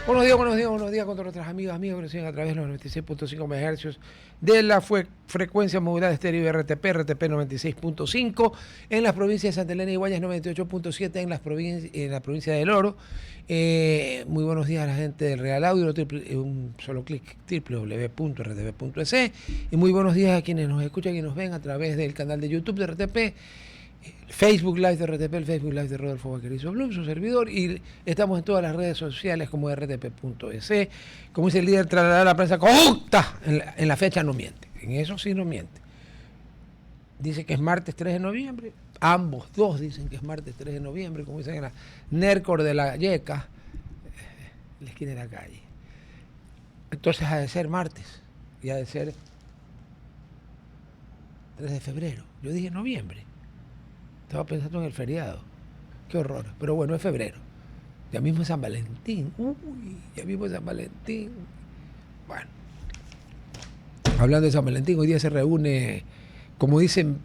Buenos días, buenos días, buenos días con todos nuestros amigos que nos siguen a través de los 96.5 MHz de la frecuencia modulada estéreo RTP 96.5 en las provincias de Santa Elena y Guayas, 98.7 en la provincia del Oro. Muy buenos días a la gente del Real Audio, un solo clic, www.rtp.es. Y muy buenos días a quienes nos escuchan y nos ven a través del canal de YouTube de RTP, Facebook Live de RTP, el Facebook Live de Rodolfo Vaquerizo Blum, su servidor, y estamos en todas las redes sociales como rtp.es. Como dice el líder, trasladará la prensa corrupta, en la fecha no miente, en eso sí no miente. Dice que es martes 3 de noviembre, ambos dos dicen que es martes 3 de noviembre, como dicen en la NERCOR de la Yeca, en la esquina de la calle. Entonces ha de ser martes, y ha de ser 3 de febrero, yo dije noviembre. Estaba pensando en el feriado. Qué horror. Pero bueno, es febrero. Ya mismo es San Valentín. Ya mismo es San Valentín. Bueno. Hablando de San Valentín, hoy día se reúne, como dicen,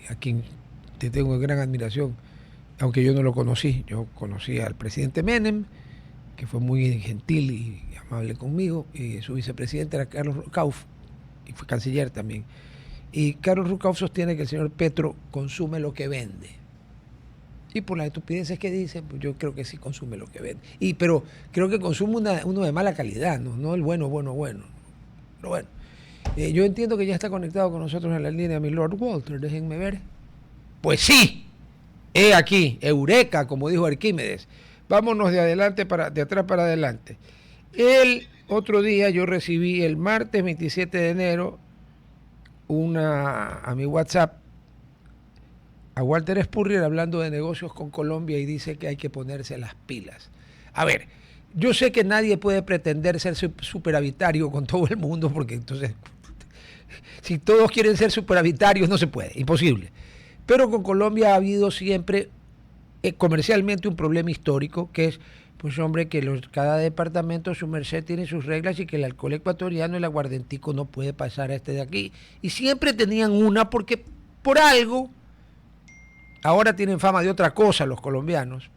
a quien te tengo gran admiración, aunque yo no lo conocí. Yo conocí al presidente Menem, que fue muy gentil y amable conmigo. Y su vicepresidente era Carlos Ruckauff, y fue canciller también. Y Carlos Ruckauff sostiene que el señor Petro consume lo que vende. Y por las estupideces que dice, pues yo creo que sí consume lo que vende. Pero creo que consume uno de mala calidad, no el bueno. Pero bueno, yo entiendo que ya está conectado con nosotros en la línea mi Lord Walter, déjenme ver. Pues sí, he aquí, eureka, como dijo Arquímedes. Vámonos de atrás para adelante. El otro día yo recibí el martes 27 de enero a mi WhatsApp a Walter Spurrier hablando de negocios con Colombia y dice que hay que ponerse las pilas. A ver, yo sé que nadie puede pretender ser superavitario con todo el mundo, porque entonces, si todos quieren ser superavitarios, no se puede, imposible. Pero con Colombia ha habido siempre comercialmente un problema histórico, que es, pues hombre, que cada departamento, su merced, tiene sus reglas y que el alcohol ecuatoriano, el aguardentico, no puede pasar a este de aquí. Y siempre tenían una porque por algo, ahora tienen fama de otra cosa los colombianos,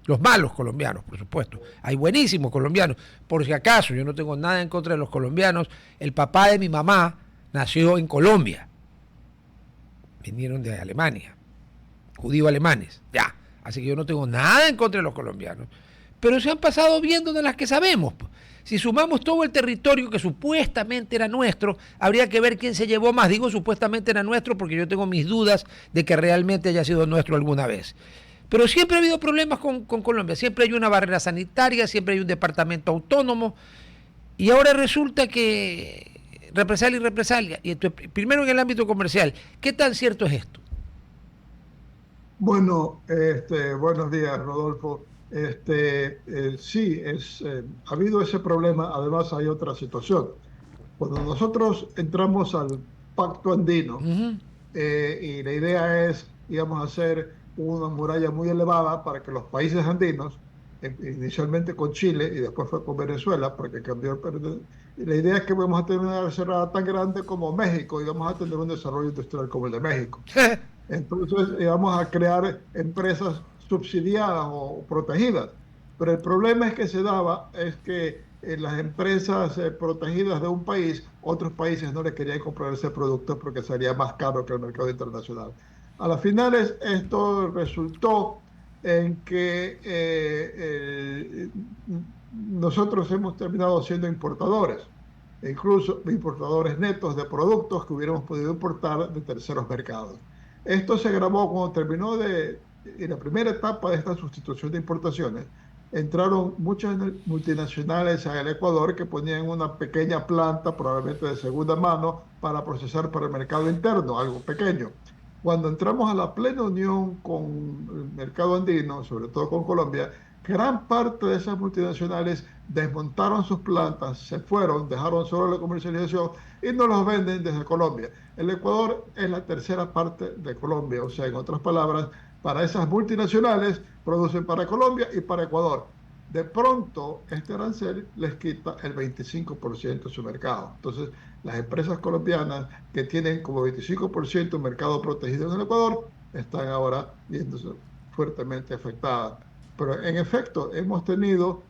los malos colombianos, por supuesto. Hay buenísimos colombianos, por si acaso, yo no tengo nada en contra de los colombianos. El papá de mi mamá nació en Colombia. Vinieron de Alemania, judíos alemanes, ya. Así que yo no tengo nada en contra de los colombianos. Pero se han pasado viendo de las que sabemos. Si sumamos todo el territorio que supuestamente era nuestro, habría que ver quién se llevó más. Digo supuestamente era nuestro porque yo tengo mis dudas de que realmente haya sido nuestro alguna vez. Pero siempre ha habido problemas con Colombia. Siempre hay una barrera sanitaria, siempre hay un departamento autónomo. Y ahora resulta que represalia. Y entonces, primero en el ámbito comercial, ¿qué tan cierto es esto? Bueno, buenos días, Rodolfo. Sí, ha habido ese problema. Además, hay otra situación. Cuando nosotros entramos al Pacto Andino, Uh-huh. y la idea es, íbamos a hacer una muralla muy elevada para que los países andinos, inicialmente con Chile y después fue con Venezuela, porque cambió. Y la idea es que vamos a tener una cerrada tan grande como México y vamos a tener un desarrollo industrial como el de México. Entonces, vamos a crear empresas subsidiadas o protegidas. Pero el problema es que se daba, es que las empresas protegidas de un país, otros países no les querían comprar ese producto porque salía más caro que el mercado internacional. A las finales, esto resultó en que nosotros hemos terminado siendo importadores, e incluso importadores netos de productos que hubiéramos podido importar de terceros mercados. Esto se agravó cuando terminó en la primera etapa de esta sustitución de importaciones. Entraron muchas multinacionales al Ecuador que ponían una pequeña planta, probablemente de segunda mano, para procesar para el mercado interno, algo pequeño. Cuando entramos a la plena unión con el mercado andino, sobre todo con Colombia, gran parte de esas multinacionales desmontaron sus plantas, se fueron, dejaron solo la comercialización y no los venden desde Colombia. El Ecuador es la tercera parte de Colombia, o sea, en otras palabras, para esas multinacionales producen para Colombia y para Ecuador. De pronto, este arancel les quita el 25% de su mercado. Entonces, las empresas colombianas que tienen como 25% un mercado protegido en el Ecuador están ahora viéndose fuertemente afectadas. Pero en efecto, hemos tenido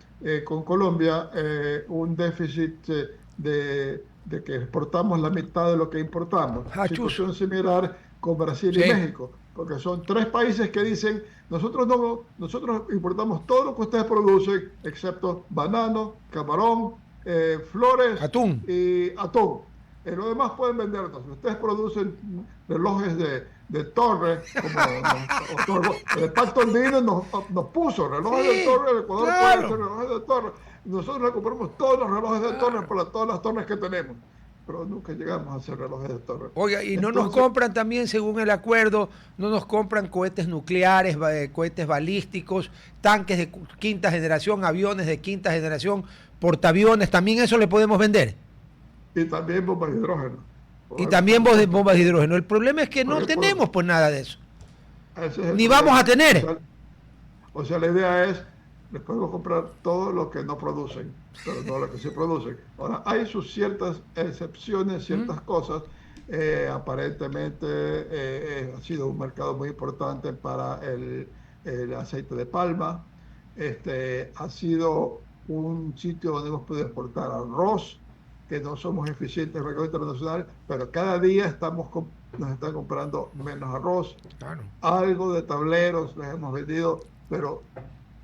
con Colombia un déficit de que exportamos la mitad de lo que importamos. Hachus. Situación similar con Brasil y Sí, México, porque son tres países que dicen, nosotros importamos todo lo que ustedes producen, excepto banano, camarón, flores atún. y atún. Lo demás pueden vendernos. Ustedes producen relojes de torre, como nos otorgó. El pacto andino nos puso relojes de Sí, torre, el Ecuador puede hacer claro. relojes de torre. Nosotros le compramos todos los relojes de torre Claro. para todas las torres que tenemos, pero nunca llegamos a hacer relojes de torre. Oiga, y no nos Entonces, compran también, según el acuerdo, no nos compran cohetes nucleares, cohetes balísticos, tanques de quinta generación, aviones de quinta generación, portaaviones, también eso le podemos vender. y también bombas de hidrógeno. Y Podemos también comprar bombas de hidrógeno. El problema es que no porque tenemos pues nada de eso. ese es el Ni vamos a problema. tener. O sea, la idea es, les podemos comprar todo lo que no producen, pero no lo que sí producen. Ahora, hay sus ciertas excepciones, ¿Mm? ciertas cosas. Aparentemente ha sido un mercado muy importante para el aceite de palma. Ha sido un sitio donde hemos podido exportar arroz, que no somos eficientes en el mercado internacional, pero cada día nos están comprando menos arroz. Claro. Algo de tableros les hemos vendido, pero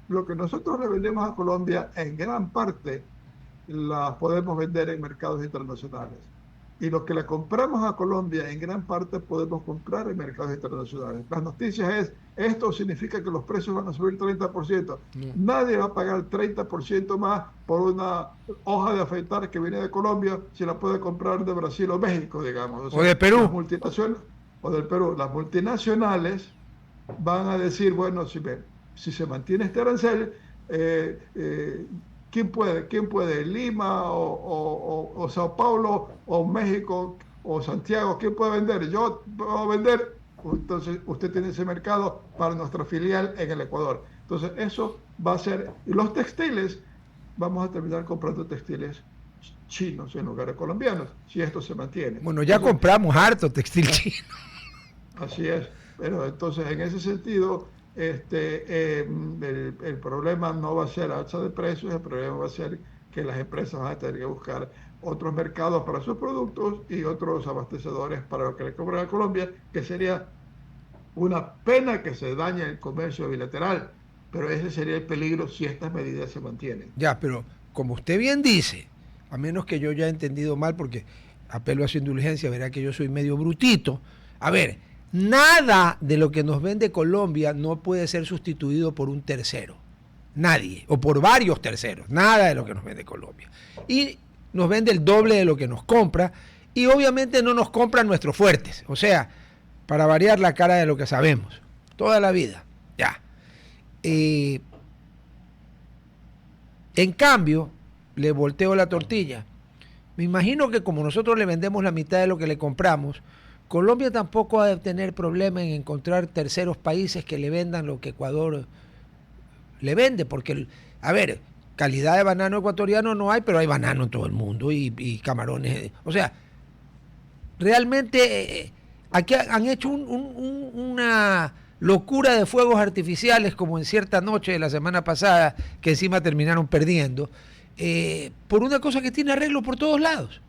lo que nosotros le vendemos a Colombia en gran parte la podemos vender en mercados internacionales. Y lo que le compramos a Colombia en gran parte podemos comprar en mercados internacionales. Las noticias es, esto significa que los precios van a subir 30%. No. Nadie va a pagar 30% más por una hoja de afeitar que viene de Colombia si la puede comprar de Brasil o México, digamos. O O de sea, las Perú. multinacionales, o del Perú, las multinacionales van a decir, bueno, si se mantiene este arancel, eh, eh, ¿quién puede? ¿Quién puede? ¿Lima o Sao Paulo o México o Santiago? ¿Quién puede vender? Yo puedo vender. Entonces, usted tiene ese mercado para nuestra filial en el Ecuador. Entonces, eso va a ser. Y los textiles, vamos a terminar comprando textiles chinos en lugar de colombianos, si esto se mantiene. Bueno, ya Entonces, compramos harto textil chino. así es, pero entonces en ese sentido, el problema no va a ser alza de precios, el problema va a ser que las empresas van a tener que buscar otros mercados para sus productos y otros abastecedores para lo que le cobran a Colombia, que sería una pena que se dañe el comercio bilateral, pero ese sería el peligro si estas medidas se mantienen. Ya, pero como usted bien dice, a menos que yo ya he entendido mal, porque apelo a su indulgencia, verá que yo soy medio brutito. A ver, nada de lo que nos vende Colombia no puede ser sustituido por un tercero. Nadie, o por varios terceros. Nada de lo que nos vende Colombia. Y nos vende el doble de lo que nos compra. Y obviamente no nos compran nuestros fuertes. O sea, para variar la cara de lo que sabemos. Toda la vida. Ya. Eh, en cambio, le volteo la tortilla. Me imagino que como nosotros le vendemos la mitad de lo que le compramos, Colombia tampoco ha de tener problema en encontrar terceros países que le vendan lo que Ecuador le vende, porque, a ver, calidad de banano ecuatoriano no hay, pero hay banano en todo el mundo y camarones. O sea, realmente aquí han hecho una locura de fuegos artificiales como en cierta noche de la semana pasada, que encima terminaron perdiendo, por una cosa que tiene arreglo por todos lados.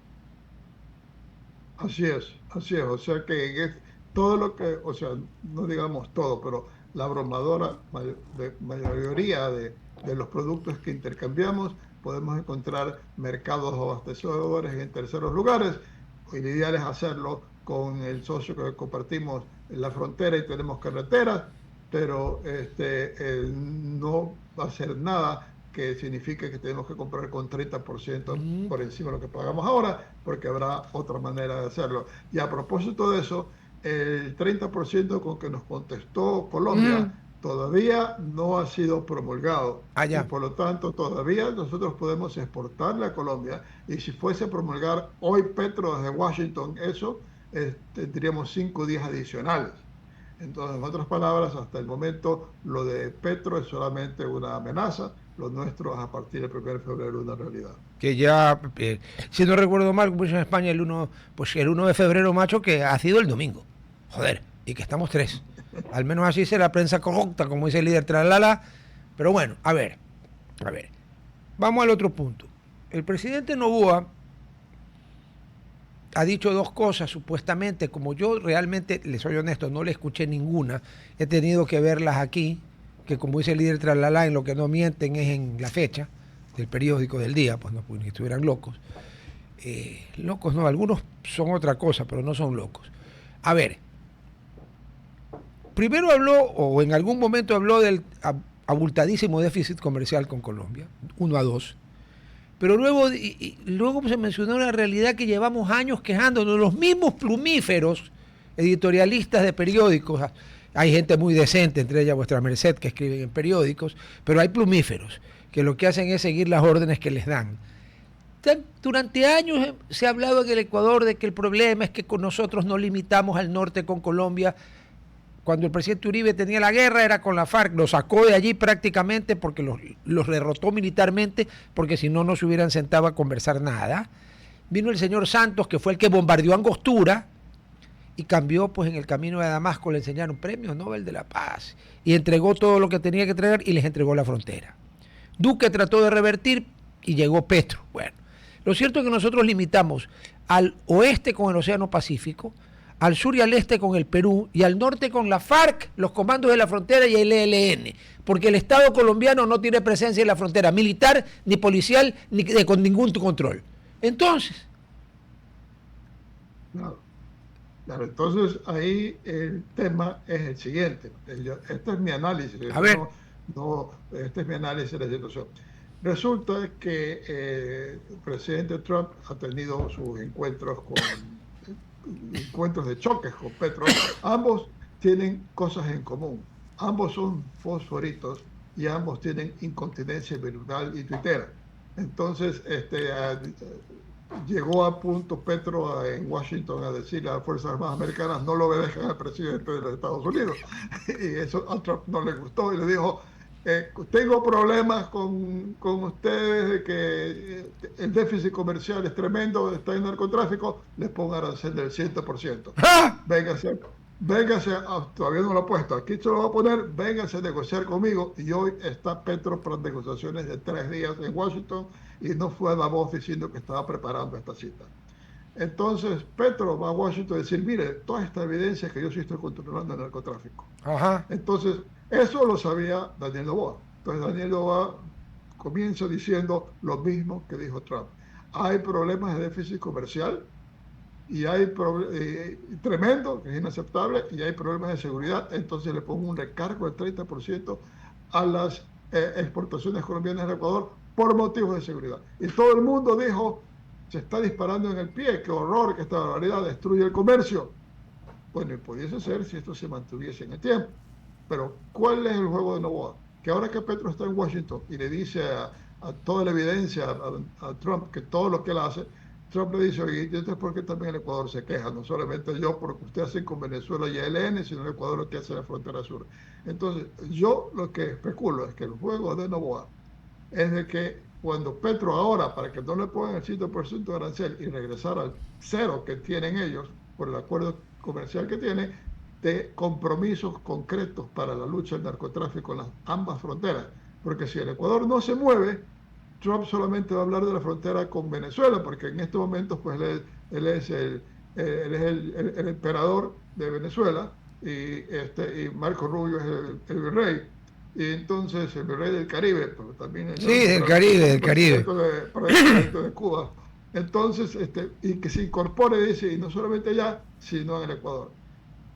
Así es, así es. O sea que todo lo que, o sea, no digamos todo, pero la abrumadora mayoría de los productos que intercambiamos, podemos encontrar mercados abastecedores en terceros lugares. Lo ideal es hacerlo con el socio que compartimos en la frontera y tenemos carreteras, pero no va a ser nada que signifique que tenemos que comprar con 30% Mm, por encima de lo que pagamos ahora, porque habrá otra manera de hacerlo. Y a propósito de eso, el 30% con que nos contestó mm, Colombia todavía no ha sido promulgado y allá. por lo tanto todavía nosotros podemos exportarle a Colombia y si fuese a promulgar hoy Petro desde Washington eso, tendríamos 5 días adicionales. Entonces, en otras palabras, hasta el momento lo de Petro es solamente una amenaza, lo nuestro es a partir del 1 de febrero una realidad. Que ya, si no recuerdo mal, como en España pues el 1 de febrero, macho, que ha sido el domingo. Joder, y que estamos 3. Al menos así dice la prensa corrupta, como dice el líder Tralala. Pero bueno, a ver. vamos al otro punto. El presidente Noboa ha dicho dos cosas, supuestamente, como yo realmente, les soy honesto, no le escuché ninguna, he tenido que verlas aquí, que como dice el líder Tralala, en lo que no mienten es en la fecha del periódico del día, pues no, pues, ni estuvieran locos. Locos no, algunos son otra cosa, pero no son locos. A ver, primero habló, o en algún momento habló del abultadísimo déficit comercial con Colombia, 1-2. Pero luego se mencionó la realidad que llevamos años quejándonos, los mismos plumíferos editorialistas de periódicos. Hay gente muy decente, entre ellas vuestra merced, que escriben en periódicos, pero hay plumíferos que lo que hacen es seguir las órdenes que les dan. Durante años se ha hablado en el Ecuador de que el problema es que con nosotros no limitamos al norte con Colombia. Cuando el presidente Uribe tenía la guerra era con la FARC, lo sacó de allí prácticamente porque los derrotó militarmente, porque si no, no se hubieran sentado a conversar nada. Vino el señor Santos, que fue el que bombardeó Angostura y cambió, pues en el camino de Damasco le enseñaron premio Nobel de la Paz y entregó todo lo que tenía que entregar y les entregó la frontera. Duque trató de revertir y llegó Petro. Bueno, lo cierto es que nosotros limitamos al oeste con el Océano Pacífico, al sur y al este con el Perú y al norte con la FARC, los comandos de la frontera y el ELN, porque el Estado colombiano no tiene presencia en la frontera militar, ni policial, ni con ningún control. Entonces... Claro, entonces ahí el tema es el siguiente. Este es mi análisis. A ver. Este es mi análisis de la situación. Resulta que el presidente Trump ha tenido sus encuentros de choques con Petro. Ambos tienen cosas en común. Ambos son fosforitos y ambos tienen incontinencia viral y tuitera. Entonces, llegó a punto Petro en Washington a decirle a las Fuerzas Armadas Americanas: no lo obedezcan al presidente de los Estados Unidos. Y eso a Trump no le gustó y le dijo: tengo problemas con ustedes de que el déficit comercial es tremendo, está en narcotráfico, les pongo arancel del 100%. ¡Ah! Véngase, todavía no lo he puesto, aquí se lo voy a poner, véngase a negociar conmigo. Y hoy está Petro para negociaciones de 3 días en Washington y no fue a Davos diciendo que estaba preparando esta cita. Entonces Petro va a Washington a decir: mire, toda esta evidencia que yo sí estoy controlando el narcotráfico. Ajá. Entonces, eso lo sabía Daniel Noboa. Entonces Daniel Noboa comienza diciendo lo mismo que dijo Trump. Hay problemas de déficit comercial y hay tremendo, que es inaceptable, y hay problemas de seguridad. Entonces le pongo un recargo del 30% a las exportaciones colombianas al Ecuador por motivos de seguridad. Y todo el mundo dijo: se está disparando en el pie, qué horror, que esta barbaridad destruye el comercio. Bueno, y pudiese ser si esto se mantuviese en el tiempo. Pero ¿cuál es el juego de Noboa? Que ahora que Petro está en Washington y le dice a toda la evidencia a Trump que todo lo que él hace, Trump le dice: oye, ¿y esto es porque también el Ecuador se queja? No solamente yo porque usted hace con Venezuela y ELN, sino el Ecuador lo que hace en la frontera sur. Entonces, yo lo que especulo es que el juego de Noboa es de que cuando Petro ahora, para que no le pongan el 100% de arancel y regresar al cero que tienen ellos por el acuerdo comercial que tiene, de compromisos concretos para la lucha del narcotráfico en ambas fronteras. Porque si el Ecuador no se mueve, Trump solamente va a hablar de la frontera con Venezuela, porque en estos momentos pues él es el emperador de Venezuela y Marco Rubio es el virrey. Y entonces el virrey del Caribe, pero también del Caribe. Para el proyecto de Cuba. Entonces, y que se incorpore, dice, y no solamente allá, sino en el Ecuador.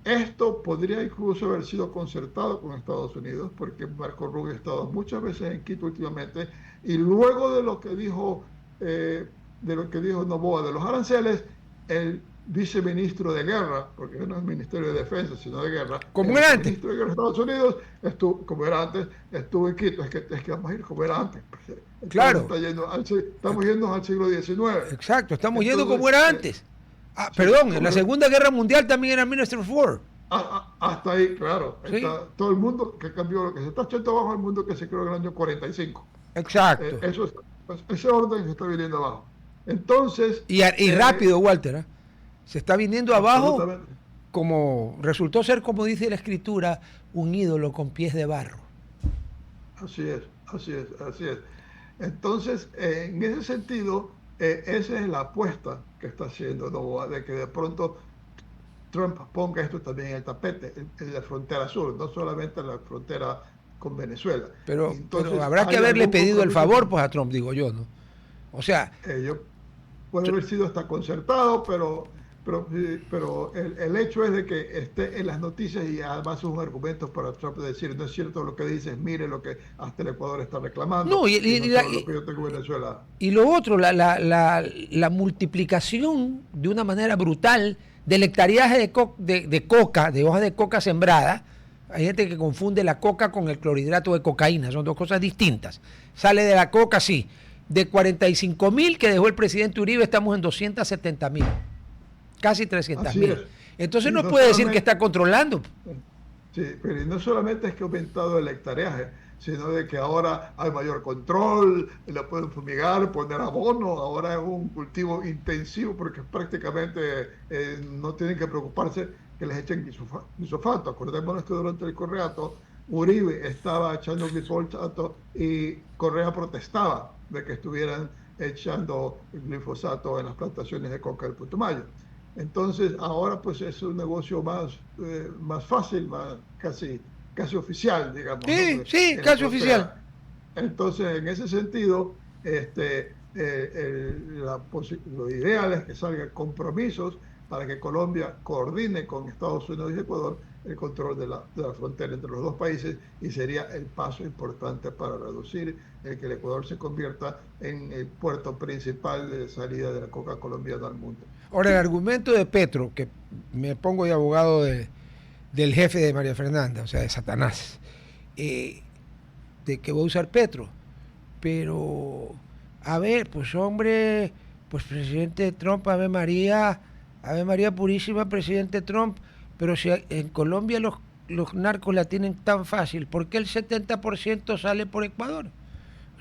Esto podría incluso haber sido concertado con Estados Unidos, porque Marco Rubio ha estado muchas veces en Quito últimamente, y luego de lo que dijo Noboa de los aranceles, el viceministro de guerra, porque no es Ministerio de Defensa, sino de guerra, como era antes, el ministro de guerra de Estados Unidos estuvo en Quito. Es que vamos a ir como era antes. Claro. Estamos yendo al siglo XIX. Exacto, estamos yendo como era antes. Perdón, en la Segunda Guerra Mundial también era Minister of War. Hasta ahí, claro. ¿Sí? Está todo el mundo que cambió, lo que se está echando abajo, el mundo que se creó en el año 45. Exacto. Ese orden se está viniendo abajo. Entonces... Y rápido, Walter. Se está viniendo abajo, como resultó ser, como dice la Escritura, un ídolo con pies de barro. Así es. Entonces, en ese sentido, esa es la apuesta que está haciendo Novoa, de que de pronto Trump ponga esto también en el tapete, en la frontera sur, no solamente en la frontera con Venezuela. Y Pero entonces habrá que hay haberle algún pedido el compromiso favor, con pues, a Trump, digo yo, ¿no? O sea, ellos. Puede haber sido hasta concertado, pero el hecho es de que esté en las noticias y además es un argumento para Trump de decir, no es cierto lo que dices, mire lo que hasta el Ecuador está reclamando no, y no todo lo que yo tengo en Venezuela. y lo otro, la multiplicación de una manera brutal del hectareaje de coca, de hojas de coca sembrada. Hay gente que confunde la coca con el clorhidrato de cocaína, son dos cosas distintas. Sale de la coca, sí. De 45.000 que dejó el presidente Uribe, estamos en 270.000, casi 300.000. Así es. Entonces Y no no puede decir que solamente, está controlando. sí, pero no solamente es que ha aumentado el hectareaje, sino de que ahora hay mayor control, le pueden fumigar, poner abono, ahora es un cultivo intensivo porque prácticamente no tienen que preocuparse que les echen glifosato. Acordémonos que durante el Correato Uribe estaba echando glifosato y Correa protestaba de que estuvieran echando glifosato en las plantaciones de coca del Putumayo. Entonces, ahora pues es un negocio más fácil, casi oficial, digamos, ¿no? Sí, Porque sí, en la casi oficial. frontera. Entonces, en ese sentido, lo ideal es que salgan compromisos para que Colombia coordine con Estados Unidos y Ecuador el control de la frontera entre los dos países y sería el paso importante para reducir el que el Ecuador se convierta en el puerto principal de salida de la coca colombiana al mundo. Ahora, el argumento de Petro, que me pongo de abogado del jefe de María Fernanda, o sea, de Satanás, de que voy a usar Petro. Pero, a ver, pues hombre, pues presidente Trump, Ave María Purísima, presidente Trump, pero si en Colombia los narcos la tienen tan fácil, ¿por qué el 70% sale por Ecuador?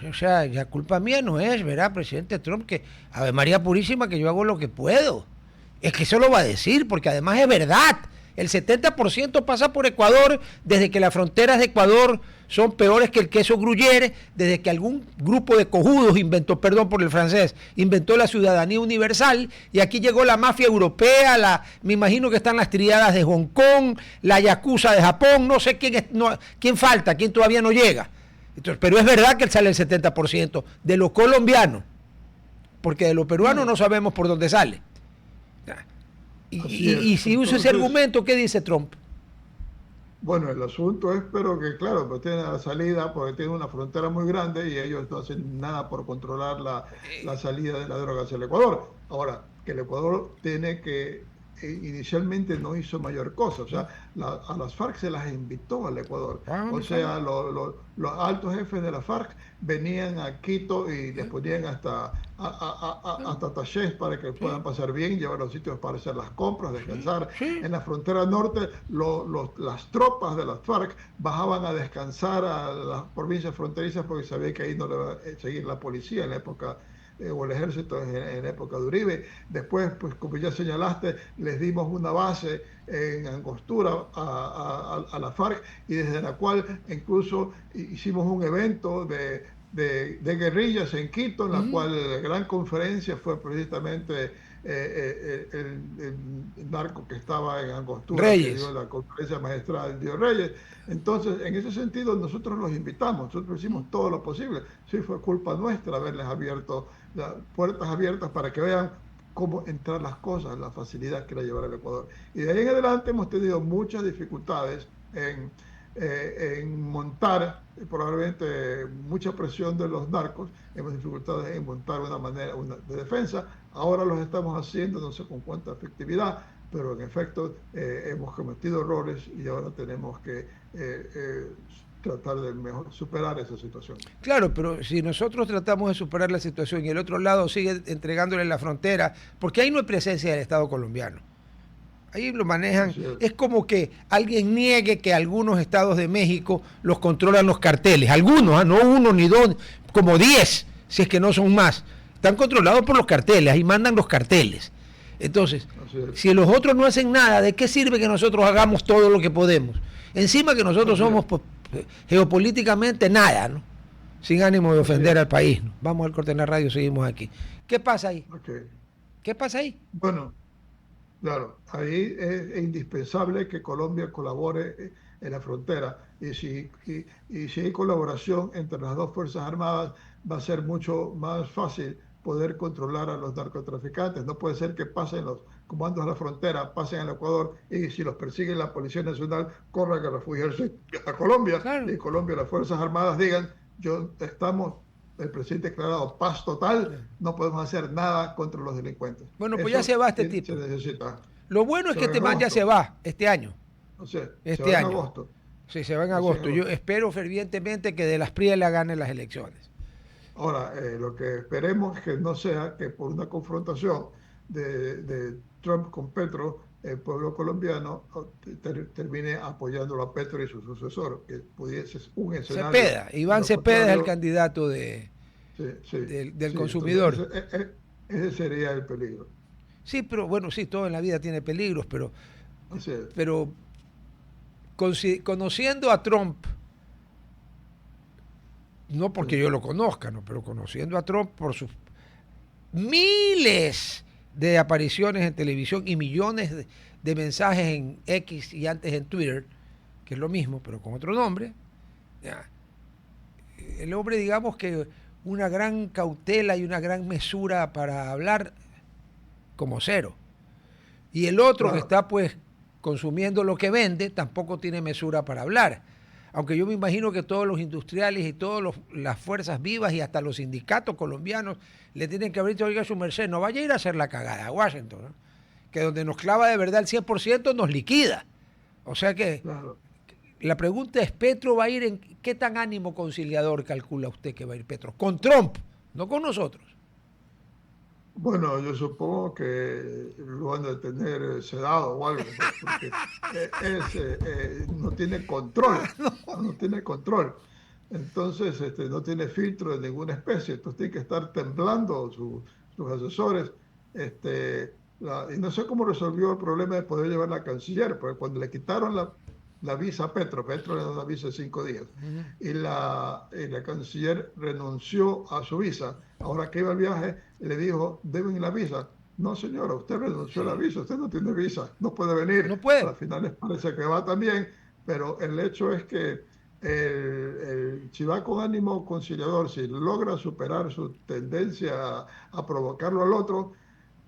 O sea, ya culpa mía no es, ¿verdad, presidente Trump? Que Ave María Purísima, que yo hago lo que puedo. Es que eso lo va a decir, porque además es verdad. El 70% pasa por Ecuador, desde que las fronteras de Ecuador son peores que el queso gruyere, desde que algún grupo de cojudos inventó, perdón por el francés, inventó la ciudadanía universal, y aquí llegó la mafia europea, me imagino que están las triadas de Hong Kong, la yakuza de Japón, no sé quién falta, quién todavía no llega. Entonces, pero es verdad que sale el 70% de los colombianos, porque de los peruanos no sabemos por dónde sale. Y si usa ese argumento, ¿qué dice Trump? Bueno, el asunto es, pero que claro, pues tiene la salida porque tiene una frontera muy grande y ellos no hacen nada por controlar la salida de la droga hacia el Ecuador. Ahora, que el Ecuador tiene que, inicialmente no hizo mayor cosa, o sea, a las FARC se las invitó al Ecuador. O sea, los altos jefes de la FARC venían a Quito y les ponían hasta tachés para que puedan pasar bien, llevar a los sitios para hacer las compras, descansar. En la frontera norte, las tropas de las FARC bajaban a descansar a las provincias fronterizas porque sabían que ahí no le iba a seguir la policía en la época o el ejército en época de Uribe. Después, pues como ya señalaste, les dimos una base en Angostura a la FARC y desde la cual incluso hicimos un evento de guerrillas en Quito, en la cual la gran conferencia fue precisamente el narco que estaba en Angostura, Reyes. que dio la conferencia magistral del Dio Reyes. Entonces, en ese sentido, nosotros los invitamos, nosotros hicimos todo lo posible. Sí, fue culpa nuestra haberles abierto las puertas abiertas para que vean cómo entrar las cosas, la facilidad que era llevar al Ecuador. Y de ahí en adelante hemos tenido muchas dificultades en montar, probablemente mucha presión de los narcos, hemos dificultades en montar una manera de defensa. Ahora los estamos haciendo, no sé con cuánta efectividad, pero en efecto hemos cometido errores y ahora tenemos que tratar de superar esa situación. Claro, pero si nosotros tratamos de superar la situación y el otro lado sigue entregándole la frontera, porque ahí no hay presencia del Estado colombiano. Ahí lo manejan. Es como que alguien niegue que algunos estados de México los controlan los carteles. Algunos, no uno ni dos, como 10, si es que no son más. Están controlados por los carteles, ahí mandan los carteles. Entonces, si los otros no hacen nada, ¿de qué sirve que nosotros hagamos todo lo que podemos? Encima que nosotros somos pues, geopolíticamente nada, ¿no? sin ánimo de Así ofender al es. país. Vamos al corte en la radio, seguimos aquí. ¿Qué pasa ahí? Ok. ¿Qué pasa ahí? Bueno, claro, ahí es indispensable que Colombia colabore en la frontera y si hay colaboración entre las dos Fuerzas Armadas va a ser mucho más fácil poder controlar a los narcotraficantes. No puede ser que pasen los comandos a la frontera, pasen al Ecuador y si los persigue la Policía Nacional corran a refugiarse a Colombia y Claro. en Colombia las Fuerzas Armadas digan, estamos, el presidente ha declarado paz total, no podemos hacer nada contra los delincuentes. Bueno, pues ya se Eso va este se tipo. necesita. Lo bueno es Se que va en este man ya se agosto. va este año. O sea, se Este va en año. agosto. Sí, se va en Así en agosto. Yo agosto. espero fervientemente que de las Priela gane las elecciones. Ahora, lo que esperemos es que no sea que por una confrontación de Trump con Petro, el pueblo colombiano termine apoyándolo a Petro y su sucesor, que pudiese ser un escenario. Cepeda, De Iván lo Cepeda es el contrario, candidato sí, sí, del sí. Entonces, consumidor. ese sería el peligro. Sí, pero bueno, sí, todo en la vida tiene peligros, Así es. pero conociendo a Trump, no porque Sí, yo lo conozca, ¿no? Pero conociendo a Trump por sus miles de apariciones en televisión y millones de mensajes en X y antes en Twitter, que es lo mismo, pero con otro nombre, ya, el hombre, digamos que una gran cautela y una gran mesura para hablar como cero. Y el otro que claro. está pues consumiendo lo que vende tampoco tiene mesura para hablar. Aunque yo me imagino que todos los industriales y todas las fuerzas vivas y hasta los sindicatos colombianos le tienen que haber dicho, oiga, su merced, no vaya a ir a hacer la cagada a Washington, ¿no? Que donde nos clava de verdad el 100% nos liquida. O sea que Claro. la pregunta es, ¿Petro va a ir en qué tan ánimo conciliador calcula usted que va a ir Petro? Con Trump, no con nosotros. Bueno, yo supongo que lo van a tener sedado o algo, pues, porque no tiene control, no tiene control. Entonces, no tiene filtro de ninguna especie, entonces tiene que estar temblando sus asesores. Y no sé cómo resolvió el problema de poder llevar la canciller, porque cuando le quitaron la visa a Petro le dio la visa de 5 días, y la canciller renunció a su visa. Ahora que iba al viaje, le dijo, deben la visa. No, señora, usted renunció a la Sí. visa, usted no tiene visa, no puede venir. No A puede. las finales parece que va también, pero el hecho es que si va con ánimo conciliador, si logra superar su tendencia a provocarlo al otro,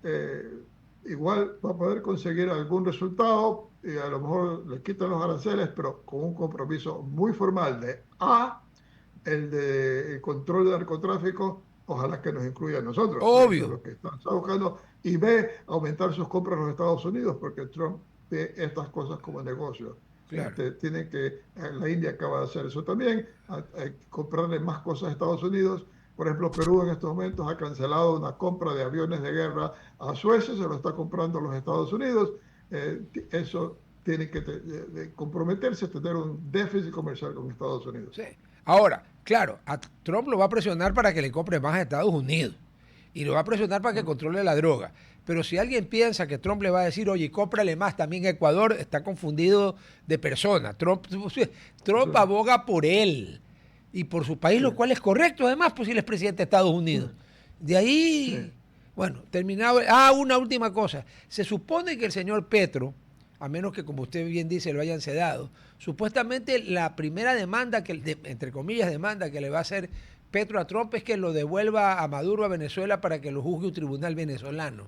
eh, igual va a poder conseguir algún resultado y a lo mejor le quitan los aranceles, pero con un compromiso muy formal de el de el control del narcotráfico, ojalá que nos incluya a nosotros, porque eso es Obvio. lo que está buscando, y B, aumentar sus compras en los Estados Unidos, porque Trump ve estas cosas como negocio. Claro. Tiene que, la India acaba de hacer eso también, comprarle más cosas a Estados Unidos. Por ejemplo, Perú en estos momentos ha cancelado una compra de aviones de guerra a Suecia, se lo está comprando a los Estados Unidos. Eso tiene que comprometerse a tener un déficit comercial con Estados Unidos. Sí. Ahora, claro, a Trump lo va a presionar para que le compre más a Estados Unidos y lo va a presionar para que controle la droga. Pero si alguien piensa que Trump le va a decir, oye, cómprale más también a Ecuador, está confundido de persona. Trump Sí, aboga por él y por su país, sí, lo cual es correcto, además, pues si él es presidente de Estados sí, Unidos. De sí. ahí, bueno, terminado. Una última cosa. Se supone que el señor Petro, a menos que, como usted bien dice, lo hayan sedado, supuestamente la primera demanda, entre comillas, demanda que le va a hacer Petro a Trump es que lo devuelva a Maduro a Venezuela para que lo juzgue un tribunal venezolano.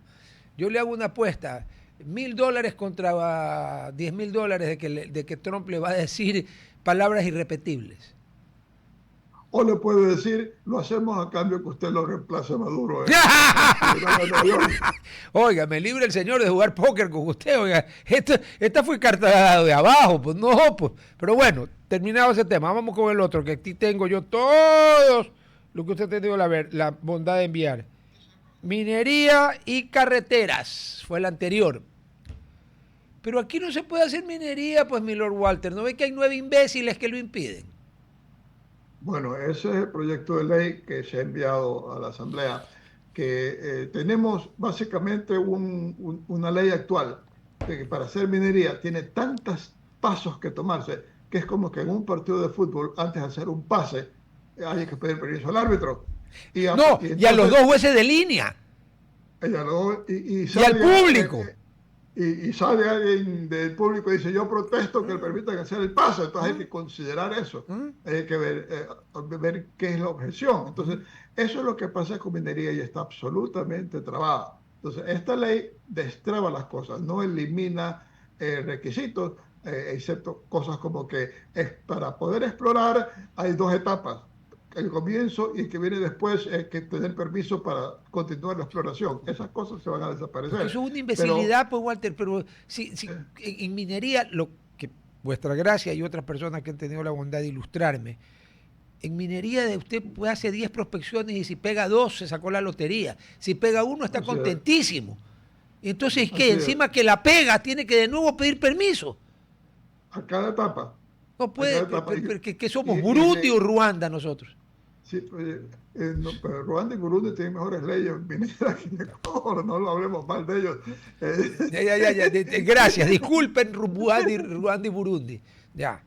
Yo le hago una apuesta, $1.000 contra $10.000 de que Trump le va a decir palabras irrepetibles. O le puede decir, lo hacemos a cambio que usted lo reemplace a Maduro en el tribunal de Nueva York. Oiga, me libre el señor de jugar póker con usted. Oiga, esta fue carta de abajo, pues no, pues. Pero bueno, terminado ese tema, vamos con el otro, que aquí tengo yo todos lo que usted ha tenido la bondad de enviar. Minería y carreteras, fue el anterior. Pero aquí no se puede hacer minería, pues, mi Lord Walter. ¿No ve que hay 9 imbéciles que lo impiden? Bueno, ese es el proyecto de ley que se ha enviado a la Asamblea, que tenemos básicamente una ley actual que para hacer minería tiene tantos pasos que tomarse, que es como que en un partido de fútbol, antes de hacer un pase, hay que pedir permiso al árbitro. No, Y y a los entonces, dos jueces de línea, y y al salga, público. y sale alguien del público y dice, yo protesto que le permitan hacer el pase. Entonces hay ¿Ah? que considerar eso. ¿Ah? Hay que ver qué es la objeción. Entonces, ¿Ah? eso es lo que pasa con minería y está absolutamente trabada. Entonces, esta ley destraba las cosas, no elimina requisitos, excepto cosas como que es para poder explorar hay dos etapas. El comienzo y el que viene después es que tener permiso para continuar la exploración. Esas cosas se van a Porque desaparecer. eso es una Pero imbecilidad, pues, Walter, pero si en minería, lo que vuestra gracia y otras personas que han tenido la bondad de ilustrarme, en minería usted hace 10 prospecciones y si pega 2 se sacó la lotería. Si pega uno está así es, contentísimo. Entonces, ¿qué? así es. Encima que la pega, tiene que de nuevo pedir permiso. A cada etapa, No a cada puede, etapa. ¿qué somos? Y ¿Burundi o Ruanda nosotros? sí, no, pero Ruanda y Burundi tienen mejores leyes mineras que Ecuador, no lo hablemos mal de ellos. Ya, gracias, disculpen Ruanda y Burundi. Ya.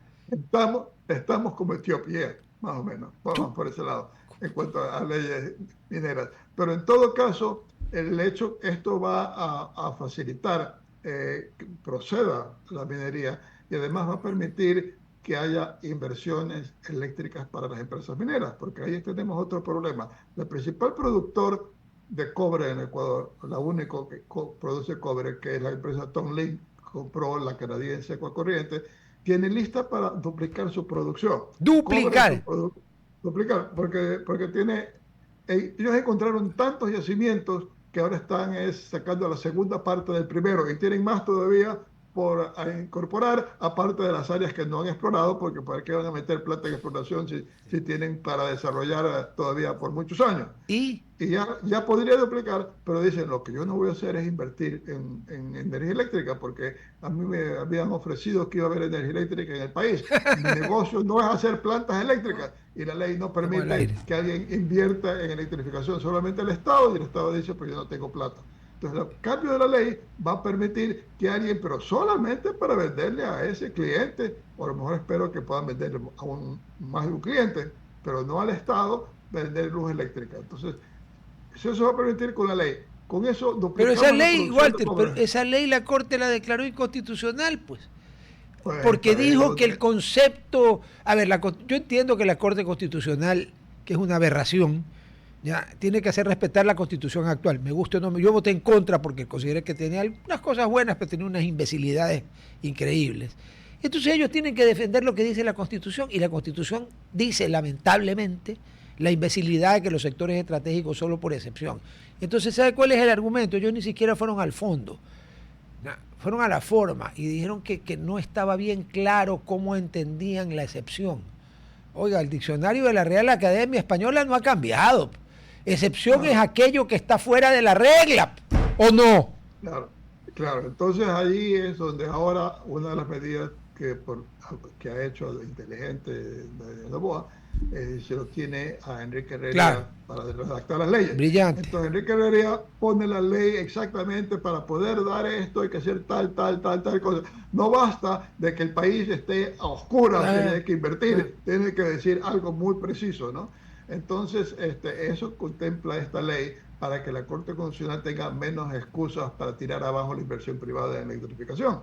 estamos como Etiopía, más o menos, vamos por ese lado, en cuanto a leyes mineras. Pero en todo caso, esto va a facilitar que proceda la minería y además va a permitir que haya inversiones eléctricas para las empresas mineras, porque ahí tenemos otro problema. El principal productor de cobre en Ecuador, la única que produce cobre, que es la empresa Tonlin, compró la canadiense Ecuacorriente, tiene lista para duplicar su producción. Cobre Duplicar. su duplicar, porque ellos encontraron tantos yacimientos que ahora están sacando la segunda parte del primero y tienen más todavía por incorporar, aparte de las áreas que no han explorado, porque ¿para qué van a meter plata en exploración si tienen para desarrollar todavía por muchos años? Y Y ya podría duplicar, pero dicen, lo que yo no voy a hacer es invertir en energía eléctrica, porque a mí me habían ofrecido que iba a haber energía eléctrica en el país. Mi negocio no es hacer plantas eléctricas y la ley no estamos al permite aire. que alguien invierta en electrificación, solamente el Estado, y el Estado dice, pues yo no tengo plata. Entonces, el cambio de la ley va a permitir que alguien, pero solamente para venderle a ese cliente, o a lo mejor espero que puedan venderle a más de un cliente, pero no al Estado, vender luz eléctrica. Entonces, eso se va a permitir con la ley. Con eso Pero esa duplicamos la ley, producción de Walter, pero cobre. esa ley la Corte la declaró inconstitucional, pues. Pues ahí Porque está, ahí es dijo que el donde... concepto, a ver, yo entiendo que la Corte Constitucional, que es una aberración, ya tiene que hacer respetar la Constitución actual. Me gusta o no, yo voté en contra porque consideré que tenía algunas cosas buenas, pero tenía unas imbecilidades increíbles. Entonces ellos tienen que defender lo que dice la Constitución y la Constitución dice, lamentablemente, la imbecilidad de que los sectores estratégicos solo por excepción. Entonces, ¿sabe cuál es el argumento? Ellos ni siquiera fueron al fondo. Fueron a la forma y dijeron que no estaba bien claro cómo entendían la excepción. Oiga, el diccionario de la Real Academia Española no ha cambiado. Excepción es Claro, aquello que está fuera de la regla, ¿o no? claro, claro. Entonces ahí es donde ahora una de las medidas que ha hecho el inteligente de Novoa, se lo tiene a Enrique Claro, Herrería para redactar las leyes. brillante. Entonces Enrique Herrería pone la ley exactamente para poder dar esto, hay que hacer tal cosa. No basta de que el país esté a oscuras, tiene que invertir, tiene que decir algo muy preciso, ¿no? Entonces, eso contempla esta ley para que la Corte Constitucional tenga menos excusas para tirar abajo la inversión privada en electrificación.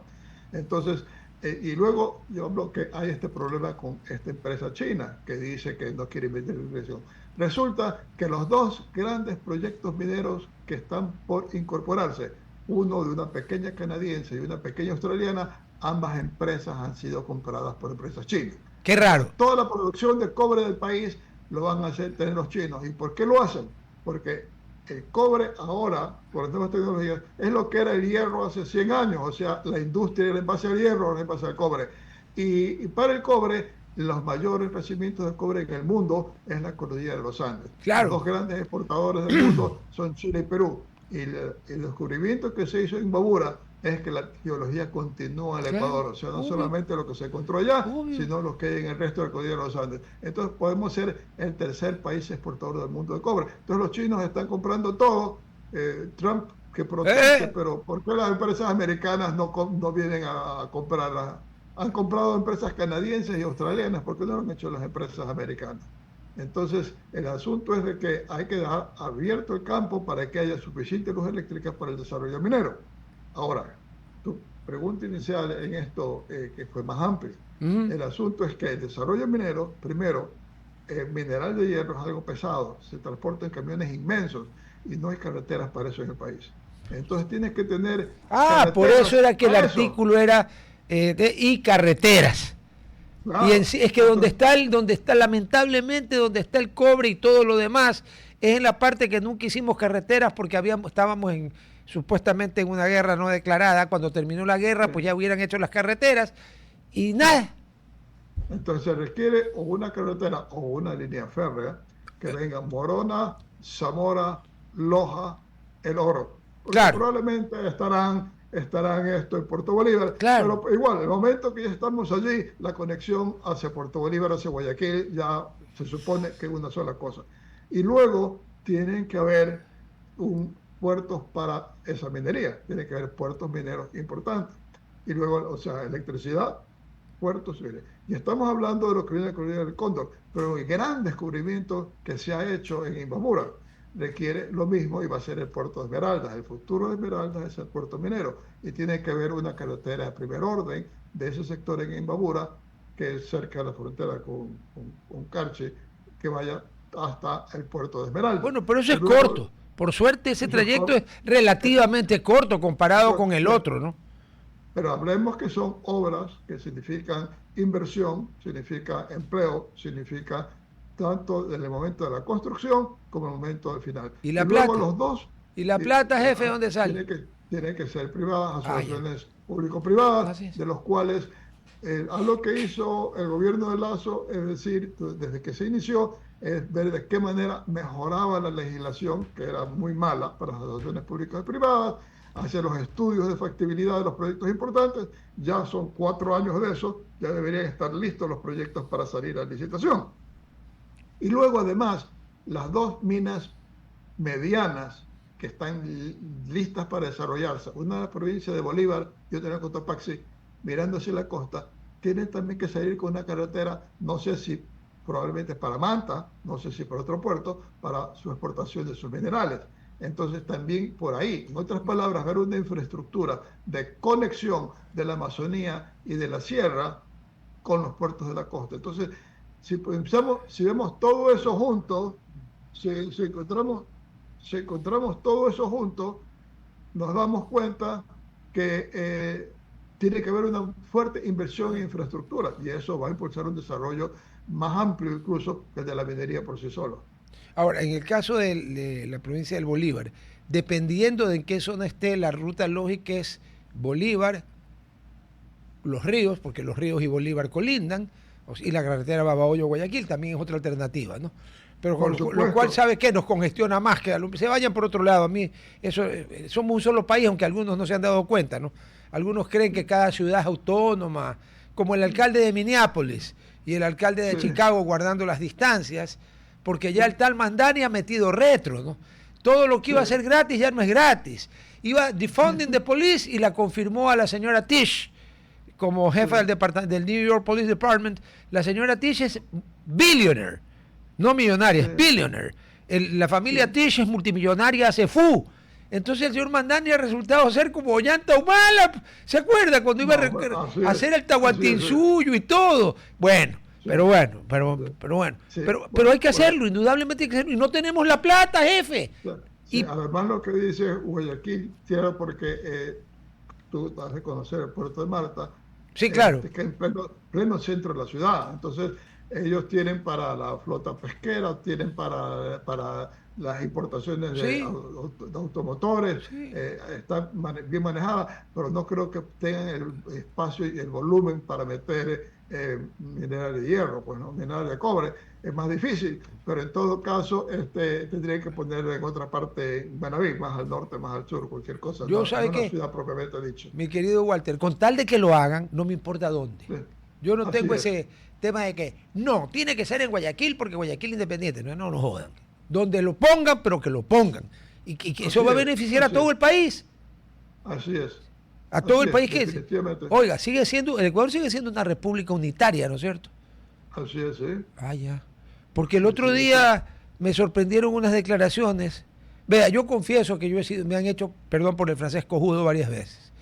Entonces, y luego yo hablo que hay este problema con esta empresa china que dice que no quiere invertir en electrificación. Resulta que los dos grandes proyectos mineros que están por incorporarse, uno de una pequeña canadiense y una pequeña australiana, ambas empresas han sido compradas por empresas chinas. Qué Entonces, raro. toda la producción de cobre del país lo van a hacer tener los chinos. ¿Y por qué lo hacen? Porque el cobre ahora, por las nuevas tecnologías, es lo que era el hierro hace 100 años. O sea, la industria era en base al hierro, no en base al cobre. Y para el cobre, los mayores yacimientos de cobre en el mundo es la cordillera de los Andes. Los Claro. dos grandes exportadores del mundo son Chile y Perú. Y el descubrimiento que se hizo en Babura es que la geología continúa en el Claro, Ecuador, o sea, no obvio, solamente lo que se encontró allá, obvio. sino lo que hay en el resto del cordillera de los Andes. Entonces podemos ser el tercer país exportador del mundo de cobre. Entonces los chinos están comprando todo, Trump que proteste, Eh, pero ¿por qué las empresas americanas no vienen a comprarlas? Han comprado empresas canadienses y australianas, ¿por qué no lo han hecho las empresas americanas? Entonces, el asunto es de que hay que dejar abierto el campo para que haya suficiente luz eléctrica para el desarrollo minero. Ahora, tu pregunta inicial en esto, que fue más amplia, Ujú. el asunto es que el desarrollo minero, primero, el mineral de hierro es algo pesado, se transporta en camiones inmensos y no hay carreteras para eso en el país. Entonces tienes que tener Ah, por eso carreteras era que el para eso. artículo era y carreteras. Y en sí, Claro. es que Entonces, donde está, lamentablemente, donde está el cobre y todo lo demás, es en la parte que nunca hicimos carreteras porque estábamos supuestamente en una guerra no declarada. Cuando terminó la guerra, pues ya hubieran hecho las carreteras y sí. nada. Entonces se requiere o una carretera o una línea férrea que venga Morona, Zamora, Loja, El Oro, porque Claro, probablemente estarán esto en Puerto Bolívar, claro. pero igual, el momento que ya estamos allí, la conexión hacia Puerto Bolívar, hacia Guayaquil, ya se supone que es una sola cosa. Y luego tienen que haber puertos para esa minería, tienen que haber puertos mineros importantes. Y luego, o sea, electricidad, puertos civiles. Y estamos hablando de lo que viene de la Colonia del Cóndor, pero el gran descubrimiento que se ha hecho en Imbabura requiere lo mismo y va a ser el puerto de Esmeraldas. El futuro de Esmeraldas es el puerto minero y tiene que haber una carretera de primer orden de ese sector en Imbabura, que es cerca de la frontera con Carchi, que vaya hasta el puerto de Esmeraldas. Bueno, pero eso Y es corto. luego, Por suerte ese eso es trayecto es eh, relativamente corto comparado con el sí, otro, ¿no? pero hablemos que son obras que significan inversión, significa empleo, significa tanto en el momento de la construcción como en el momento del final. ¿Y Y la luego plata? los dos ¿Y la plata, jefe, dónde sale? tienen que ser privadas, Ah, ya. asociaciones público-privadas, Así es. de los cuales a lo que hizo el gobierno de Lazo, es decir, desde que se inició, es ver de qué manera mejoraba la legislación, que era muy mala para las asociaciones públicas y privadas, hacer los estudios de factibilidad de los proyectos importantes. Ya son 4 años de eso, ya deberían estar listos los proyectos para salir a licitación. Y luego, además, las dos minas medianas que están listas para desarrollarse, una en la provincia de Bolívar y otra en Cotopaxi, mirando hacia la costa, tienen también que salir con una carretera, no sé si probablemente para Manta, no sé si para otro puerto, para su exportación de sus minerales. Entonces también por ahí, en otras palabras, ver una infraestructura de conexión de la Amazonía y de la sierra con los puertos de la costa. Entonces, si pensamos, si vemos todo eso junto, si encontramos todo eso junto, nos damos cuenta que tiene que haber una fuerte inversión en infraestructura y eso va a impulsar un desarrollo más amplio incluso que el de la minería por sí solo. Ahora, en el caso de la provincia del Bolívar, dependiendo de en qué zona esté, la ruta lógica es Bolívar, los ríos, porque los ríos y Bolívar colindan, y la carretera Babahoyo-Guayaquil también es otra alternativa, ¿no? Pero con Por lo cual, supuesto, ¿sabe qué? Nos congestiona más que se vayan por otro lado. A mí, eso, somos un solo país, aunque algunos no se han dado cuenta, ¿no? Algunos creen que cada ciudad es autónoma, como el alcalde de Minneapolis y el alcalde de sí, Chicago guardando las distancias, porque ya el sí, tal Mandani ha metido retro, ¿no? Todo lo que sí, iba a ser gratis ya no es gratis. Iba defunding the police y la confirmó a la señora Tisch como sí, jefa del New York Police Department. La señora Tisch es billionaire, no millonaria, sí, es billionaire. La familia sí, Tisch es multimillonaria hace fu. Entonces el señor Mandani ha resultado ser como Ollanta Humala. ¿Se acuerda cuando iba más o menos, a hacer el así es, tahuantín suyo y todo? Bueno, sí, pero bueno, sí, pero bueno. sí, Pero bueno, hay que hacerlo, indudablemente hay que hacerlo. Y no tenemos la plata, jefe. sí, Y además lo que dice Guayaquil, tierra porque tú vas a conocer el puerto de Marta, sí, claro. que es en pleno centro de la ciudad. Entonces, ellos tienen para la flota pesquera, tienen para las importaciones Sí, de automotores, sí. están bien manejadas, pero no creo que tengan el espacio y el volumen para meter mineral de hierro, pues, ¿no? Mineral de cobre. Es más difícil, pero en todo caso tendría que ponerlo en otra parte, en Manaví, más al norte, más al sur, cualquier cosa, Yo, no ¿sabe una qué? ciudad propiamente dicha. Mi querido Walter, con tal de que lo hagan, no me importa dónde. Sí, Yo no así tengo es, ese tema de que no, tiene que ser en Guayaquil porque Guayaquil es independiente. No, no nos jodan. Donde lo pongan, pero que lo pongan. Y que eso va a beneficiar a todo el país. así es, A todo así el es, país que, definitivamente, oiga, el Ecuador sigue siendo una república unitaria, ¿no es cierto? así es, sí. Ah, ya. Porque el Sí, otro sí, día me sorprendieron unas declaraciones. Vea, yo confieso que me han hecho, perdón por el francés, cojudo varias veces.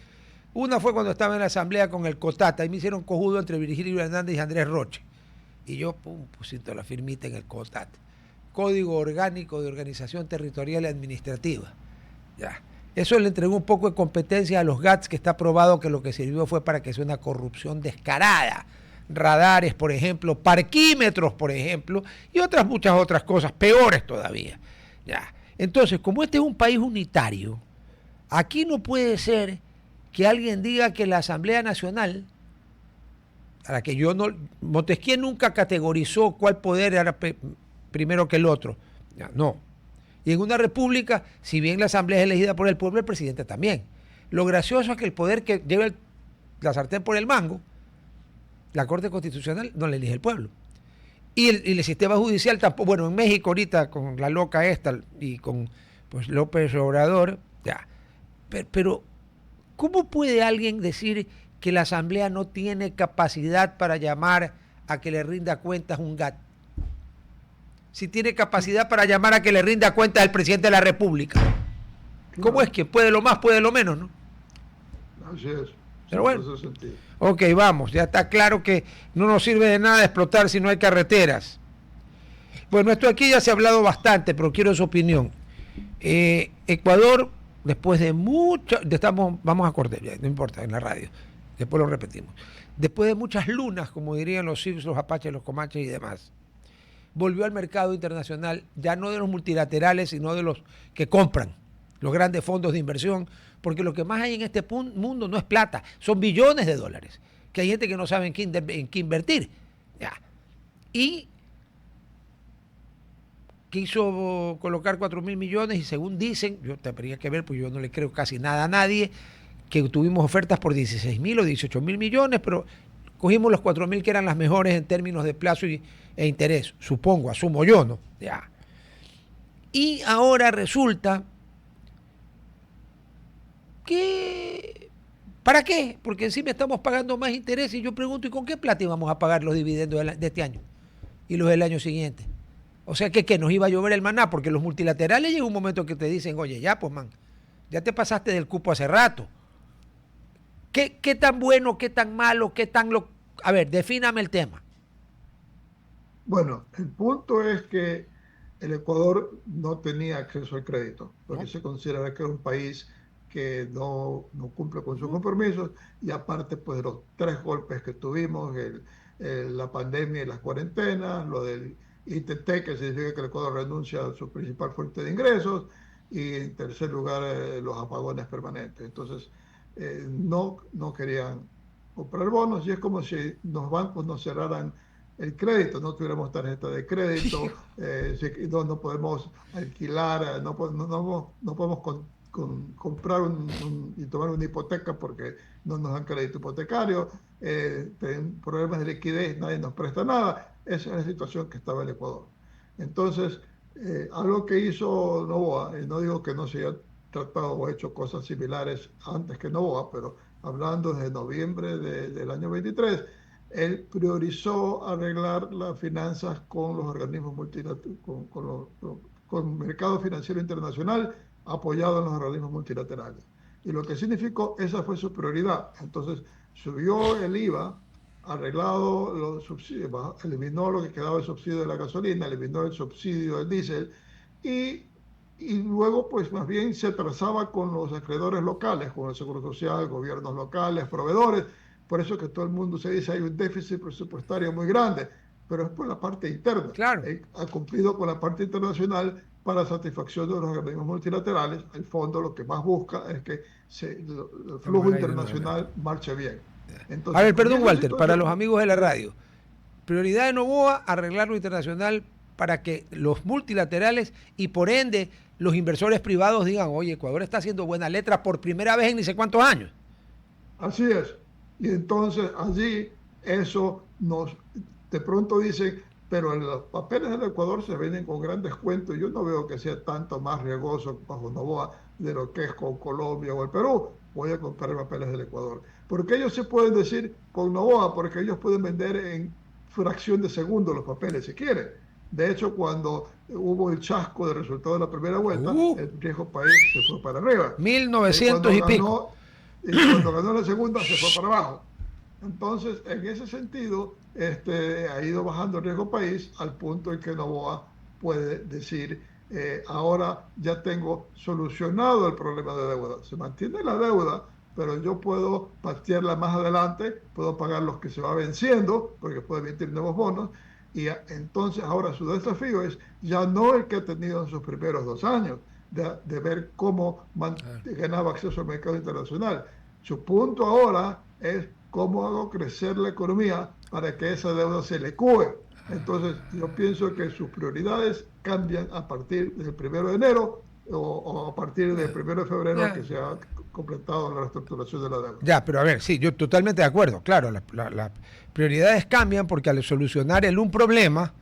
Una fue cuando estaba en la asamblea con el Cotata y me hicieron cojudo entre Virgilio Hernández y Andrés Roche. Y yo, pum, pusito la firmita en el Cotata. Código Orgánico de Organización Territorial y Administrativa. Ya. Eso le entregó un poco de competencia a los GATS, que está probado que lo que sirvió fue para que sea una corrupción descarada. Radares, por ejemplo, parquímetros, por ejemplo, y muchas otras cosas, peores todavía. Ya. Entonces, como este es un país unitario, aquí no puede ser que alguien diga que la Asamblea Nacional, a la que yo no, Montesquieu nunca categorizó cuál poder era primero que el otro. Ya, no. Y en una república, si bien la asamblea es elegida por el pueblo, el presidente también. Lo gracioso es que el poder que lleva la sartén por el mango, la Corte Constitucional no le elige el pueblo. Y el sistema judicial tampoco. Bueno, en México ahorita con la loca esta y con pues, López Obrador, ya. Pero, ¿cómo puede alguien decir que la asamblea no tiene capacidad para llamar a que le rinda cuentas un GAT? Si tiene capacidad para llamar a que le rinda cuentas al presidente de la República. ¿Cómo es claro, que puede lo más, puede lo menos, no? así es, Pero siempre bueno, ese sentido. ok, vamos, ya está claro que no nos sirve de nada explotar si no hay carreteras. Bueno, esto aquí ya se ha hablado bastante, pero quiero su opinión. Ecuador, después de mucho, vamos a cortar, no importa, en la radio, después lo repetimos. Después de muchas lunas, como dirían los Sims, los Apaches, los Comanches y demás, volvió al mercado internacional, ya no de los multilaterales, sino de los que compran, los grandes fondos de inversión, porque lo que más hay en este mundo no es plata, son billones de dólares, que hay gente que no sabe en qué invertir. Ya. Y quiso colocar 4.000 millones y según dicen, yo tendría que ver, pues yo no le creo casi nada a nadie, que tuvimos ofertas por 16.000 o 18.000 millones, pero cogimos los 4.000 que eran las mejores en términos de plazo e interés, supongo, asumo yo, ¿no? Ya. Y ahora resulta que, ¿para qué? Porque encima estamos pagando más interés y yo pregunto, ¿y con qué plata íbamos a pagar los dividendos de este año y los del año siguiente? O sea, que nos iba a llover el maná, porque los multilaterales llega un momento que te dicen, oye, ya pues man, ya te pasaste del cupo hace rato. ¿Qué tan bueno, qué tan malo, qué tan lo... A ver, defíname el tema. Bueno, el punto es que el Ecuador no tenía acceso al crédito, porque ¿No? se considera que es un país que no cumple con sus compromisos y aparte pues de los tres golpes que tuvimos, la pandemia y las cuarentenas, lo del ITT, que significa que el Ecuador renuncia a su principal fuente de ingresos, y en tercer lugar los apagones permanentes. Entonces, no querían comprar bonos y es como si los bancos nos cerraran el crédito, no tuviéramos tarjeta de crédito, no podemos alquilar, no podemos comprar y tomar una hipoteca porque no nos dan crédito hipotecario, tienen problemas de liquidez, nadie nos presta nada. Esa es la situación que estaba en Ecuador. Entonces, algo que hizo Noboa, y no digo que no se haya tratado o hecho cosas similares antes que Noboa, pero hablando desde noviembre del año 23, él priorizó arreglar las finanzas con los organismos multilaterales, con el mercado financiero internacional apoyado en los organismos multilaterales. Y lo que significó, esa fue su prioridad. Entonces, subió el IVA, arreglado los subsidios, eliminó lo que quedaba del subsidio de la gasolina, eliminó el subsidio del diésel y, y luego, pues más bien se trazaba con los acreedores locales, con el Seguro Social, gobiernos locales, proveedores. Por eso que todo el mundo se dice hay un déficit presupuestario muy grande, pero es por la parte interna. Claro. Ha cumplido con la parte internacional para satisfacción de los organismos multilaterales. El fondo lo que más busca es que el flujo internacional marche bien. A Entonces, ver, con perdón, esa Walter, para situación, los amigos de la radio. Prioridad de Novoa, arreglar lo internacional para que los multilaterales y por ende los inversores privados digan, oye, Ecuador está haciendo buena letra por primera vez en ni sé cuántos años. así es. Y entonces allí eso de pronto dicen, pero los papeles del Ecuador se venden con gran descuento. Yo no veo que sea tanto más riesgoso bajo Novoa de lo que es con Colombia o el Perú. Voy a comprar papeles del Ecuador. Porque ellos se pueden decir con Novoa, porque ellos pueden vender en fracción de segundo los papeles si quieren. De hecho, cuando hubo el chasco de resultado de la primera vuelta, el viejo país se fue para arriba. Y 1900 cuando y pico. ganó, y cuando ganó la segunda, se fue para abajo. Entonces, en ese sentido, ha ido bajando el riesgo país al punto en que Novoa puede decir, ahora ya tengo solucionado el problema de deuda. Se mantiene la deuda, pero yo puedo patearla más adelante, puedo pagar los que se va venciendo, porque puedo emitir nuevos bonos, y entonces ahora su desafío es ya no el que ha tenido en sus primeros 2 años, de ver cómo ganaba acceso al mercado internacional. Su punto ahora es cómo hago crecer la economía para que esa deuda se licúe. Entonces, yo pienso que sus prioridades cambian a partir del 1 de enero o a partir del 1 de febrero que se ha completado la reestructuración de la deuda. Ya, pero a ver, sí, yo totalmente de acuerdo. Claro, las prioridades cambian porque al solucionar un problema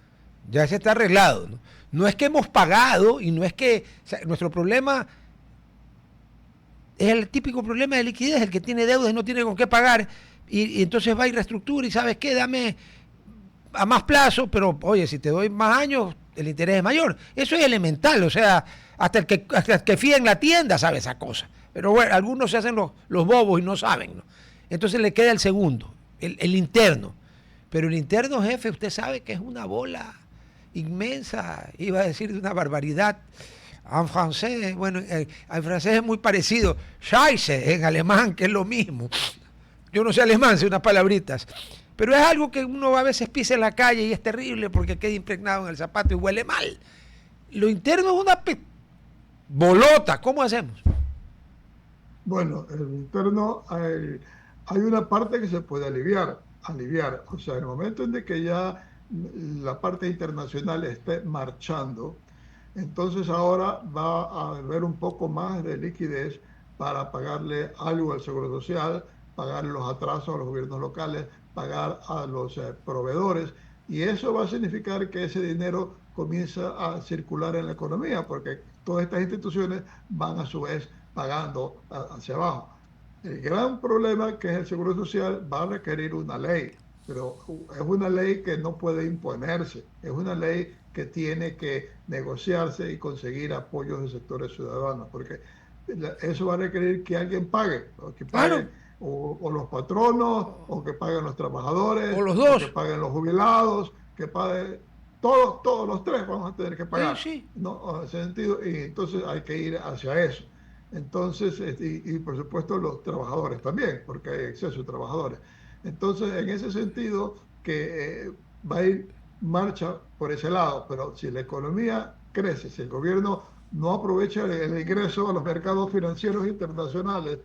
ya se está arreglado. No es que hemos pagado y no es que... O sea, nuestro problema es el típico problema de liquidez, el que tiene deuda y no tiene con qué pagar y entonces va y reestructura y ¿sabes qué? Dame a más plazo, pero oye, si te doy más años, el interés es mayor. Eso es elemental, o sea, hasta el que fía en la tienda sabe esa cosa. Pero bueno, algunos se hacen los bobos y no saben, ¿no? Entonces le queda el segundo, el interno. Pero el interno, jefe, usted sabe que es una bola inmensa, iba a decir una barbaridad. En francés, bueno, en francés es muy parecido. Scheiße, en alemán, que es lo mismo. Yo no sé alemán, sé unas palabritas. Pero es algo que uno a veces pisa en la calle y es terrible porque queda impregnado en el zapato y huele mal. Lo interno es una bolota. ¿Cómo hacemos? Bueno, el interno hay una parte que se puede aliviar. O sea, en el momento en que ya la parte internacional esté marchando, entonces ahora va a haber un poco más de liquidez para pagarle algo al Seguro Social, pagar los atrasos a los gobiernos locales, pagar a los proveedores, y eso va a significar que ese dinero comienza a circular en la economía, porque todas estas instituciones van a su vez pagando hacia abajo. El gran problema que es el Seguro Social va a requerir una ley, pero es una ley que no puede imponerse, es una ley que tiene que negociarse y conseguir apoyos de sectores ciudadanos, porque eso va a requerir que alguien pague, o que Claro. paguen o los patronos, o que paguen los trabajadores, O los o que dos. paguen los jubilados, que paguen todos los tres vamos a tener que Sí, pagar, sí. ¿no? En ese sentido, y entonces hay que ir hacia eso. Entonces, y por supuesto los trabajadores también, porque hay exceso de trabajadores. Entonces, en ese sentido, que va a ir marcha por ese lado, pero si la economía crece, si el gobierno no aprovecha el ingreso a los mercados financieros internacionales,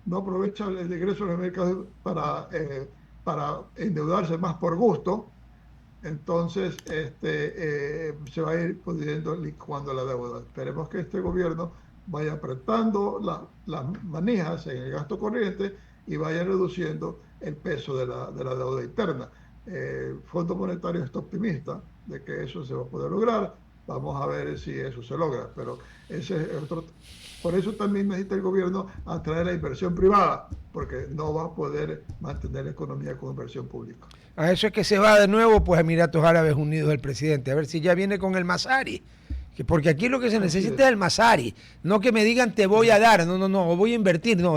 no aprovecha el ingreso a los mercados para endeudarse más por gusto, entonces se va a ir pudiendo licuando la deuda. Esperemos que este gobierno vaya apretando las manijas en el gasto corriente y vaya reduciendo el peso de la deuda interna. El Fondo Monetario está optimista de que eso se va a poder lograr. Vamos a ver si eso se logra, pero ese es otro. Por eso también necesita el gobierno atraer la inversión privada, porque no va a poder mantener la economía con inversión pública. A eso es que se va de nuevo pues a Emiratos Árabes Unidos el presidente, a ver si ya viene con el Masari. Porque aquí lo que se necesita es el Masari, no que me digan te voy a dar, no, o voy a invertir, no,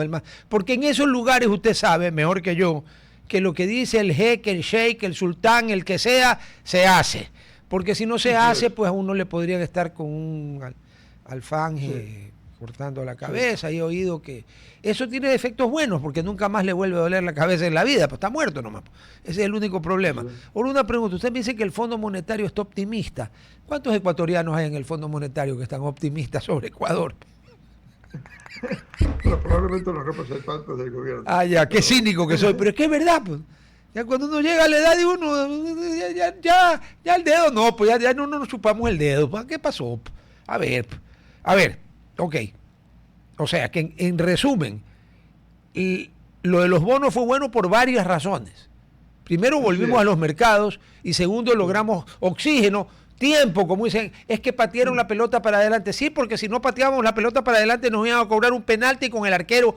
porque en esos lugares usted sabe, mejor que yo, que lo que dice el jeque, el sheik, el sultán, el que sea, se hace. Porque si no se hace, pues a uno le podrían estar con un alfanje cortando la cabeza. Y he oído que eso tiene efectos buenos, porque nunca más le vuelve a doler la cabeza en la vida, pues está muerto nomás. Ese es el único problema. Ahora una pregunta, usted me dice que el Fondo Monetario está optimista. ¿Cuántos ecuatorianos hay en el Fondo Monetario que están optimistas sobre Ecuador? Pero probablemente los representantes del gobierno. Ah, ya, qué cínico que soy, pero es que es verdad, pues. Ya cuando uno llega a la edad de uno, ya el dedo, no, pues ya no nos chupamos el dedo. ¿Qué pasó? A ver, ok. O sea, que en resumen, lo de los bonos fue bueno por varias razones. Primero, volvimos a los mercados y segundo, logramos oxígeno, tiempo, como dicen, es que patearon la pelota para adelante. Sí, porque si no pateábamos la pelota para adelante nos iban a cobrar un penalti con el arquero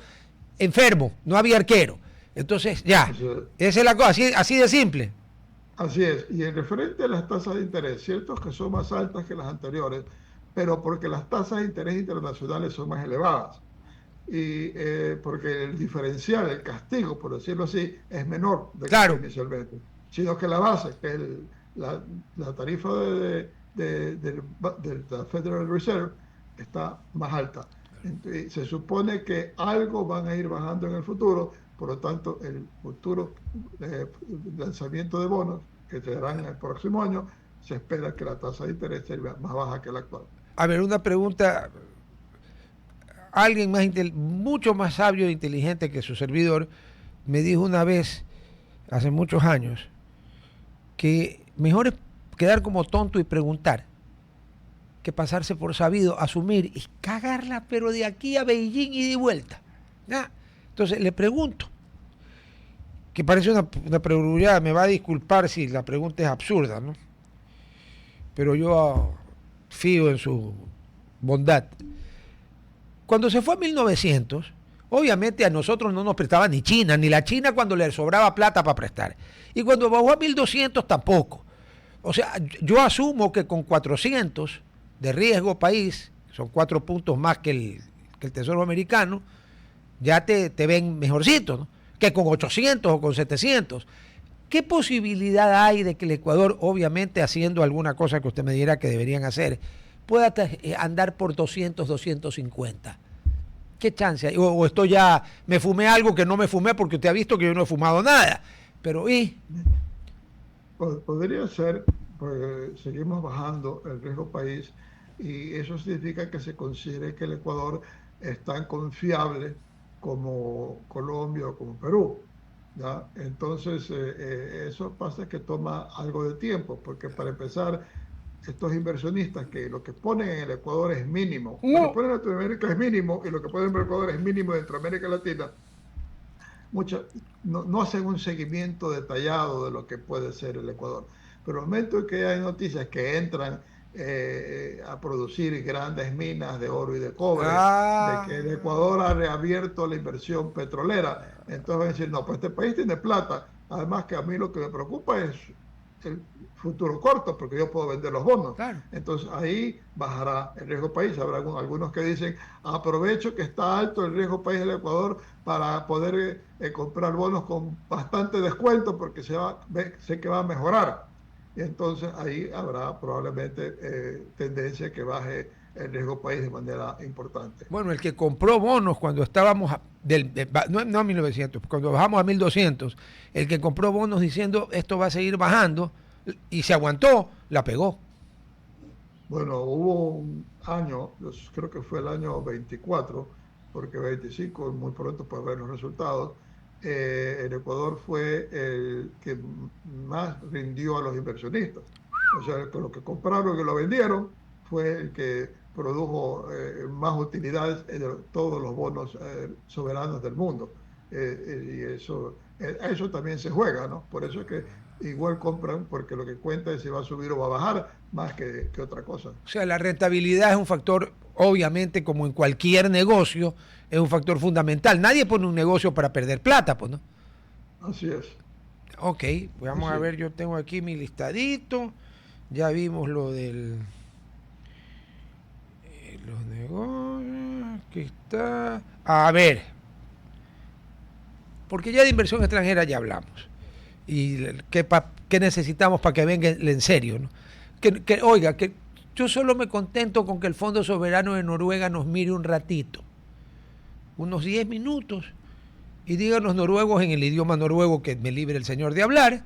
enfermo, no había arquero. Entonces, ya, esa es la cosa, así de simple. Así es. Y en referente a las tasas de interés, cierto que son más altas que las anteriores, pero porque las tasas de interés internacionales son más elevadas. Y porque el diferencial, el castigo, por decirlo así, es menor de que fue Claro. inicialmente, sino que la base, que es la tarifa de la Federal Reserve, está más alta. Y se supone que algo van a ir bajando en el futuro, por lo tanto, el futuro lanzamiento de bonos que se harán el próximo año, se espera que la tasa de interés sea más baja que la actual. A ver, una pregunta. Alguien más mucho más sabio e inteligente que su servidor me dijo una vez, hace muchos años, que mejor es quedar como tonto y preguntar que pasarse por sabido, asumir y cagarla, pero de aquí a Beijing y de vuelta. ¿Ya? Entonces le pregunto, que parece una pregunta, me va a disculpar si la pregunta es absurda, ¿no? Pero yo fío en su bondad. Cuando se fue a 1900, obviamente a nosotros no nos prestaba ni China, ni la China cuando le sobraba plata para prestar. Y cuando bajó a 1200 tampoco. O sea, yo asumo que con 400 de riesgo país, son 4 puntos más que el Tesoro americano, ya te ven mejorcito, ¿no? Que con 800 o con 700. ¿Qué posibilidad hay de que el Ecuador, obviamente haciendo alguna cosa que usted me diera que deberían hacer, pueda andar por 200, 250? ¿Qué chance hay? O esto ya, me fumé algo que no me fumé porque usted ha visto que yo no he fumado nada. Pero, Podría ser, pues seguimos bajando el riesgo país y eso significa que se considere que el Ecuador es tan confiable como Colombia o como Perú, ¿ya? Entonces, eso pasa que toma algo de tiempo, porque para empezar, estos inversionistas que lo que ponen en el Ecuador es mínimo, lo que no, ponen en Latinoamérica es mínimo y lo que ponen en el Ecuador es mínimo dentro de América Latina, muchas, no hacen un seguimiento detallado de lo que puede ser el Ecuador. Pero el momento en que hay noticias que entran a producir grandes minas de oro y de cobre, de que el ah, Ecuador ha reabierto la inversión petrolera, entonces van a decir, no, pues este país tiene plata. Además que a mí lo que me preocupa es el futuro corto, porque yo puedo vender los bonos. claro. Entonces ahí bajará el riesgo país. Habrá algunos que dicen, aprovecho que está alto el riesgo país del Ecuador para poder comprar bonos con bastante descuento porque sé que va a mejorar. Y entonces ahí habrá probablemente tendencia que baje el riesgo país de manera importante. Bueno, el que compró bonos cuando estábamos, no a 1900, cuando bajamos a 1200, el que compró bonos diciendo esto va a seguir bajando y se aguantó, la pegó. Bueno, hubo un año, creo que fue el año 24, porque 25 muy pronto para ver los resultados. El Ecuador fue el que más rindió a los inversionistas. O sea, que lo que compraron y lo vendieron fue el que produjo más utilidades de todos los bonos soberanos del mundo. Y a eso también se juega, ¿no? Por eso es que igual compran, porque lo que cuenta es si va a subir o va a bajar más que otra cosa. O sea, la rentabilidad es un factor, obviamente, como en cualquier negocio, es un factor fundamental. Nadie pone un negocio para perder plata, pues, ¿no? Así es, Ok, pues vamos así a es. ver, yo tengo aquí mi listadito. Ya vimos lo los negocios, aquí está. A ver, porque ya de inversión extranjera ya hablamos. Y qué necesitamos para que venga en serio, ¿no? Oiga, que yo solo me contento con que el Fondo Soberano de Noruega nos mire un ratito, unos 10 minutos, y díganos noruegos en el idioma noruego que me libre el señor de hablar,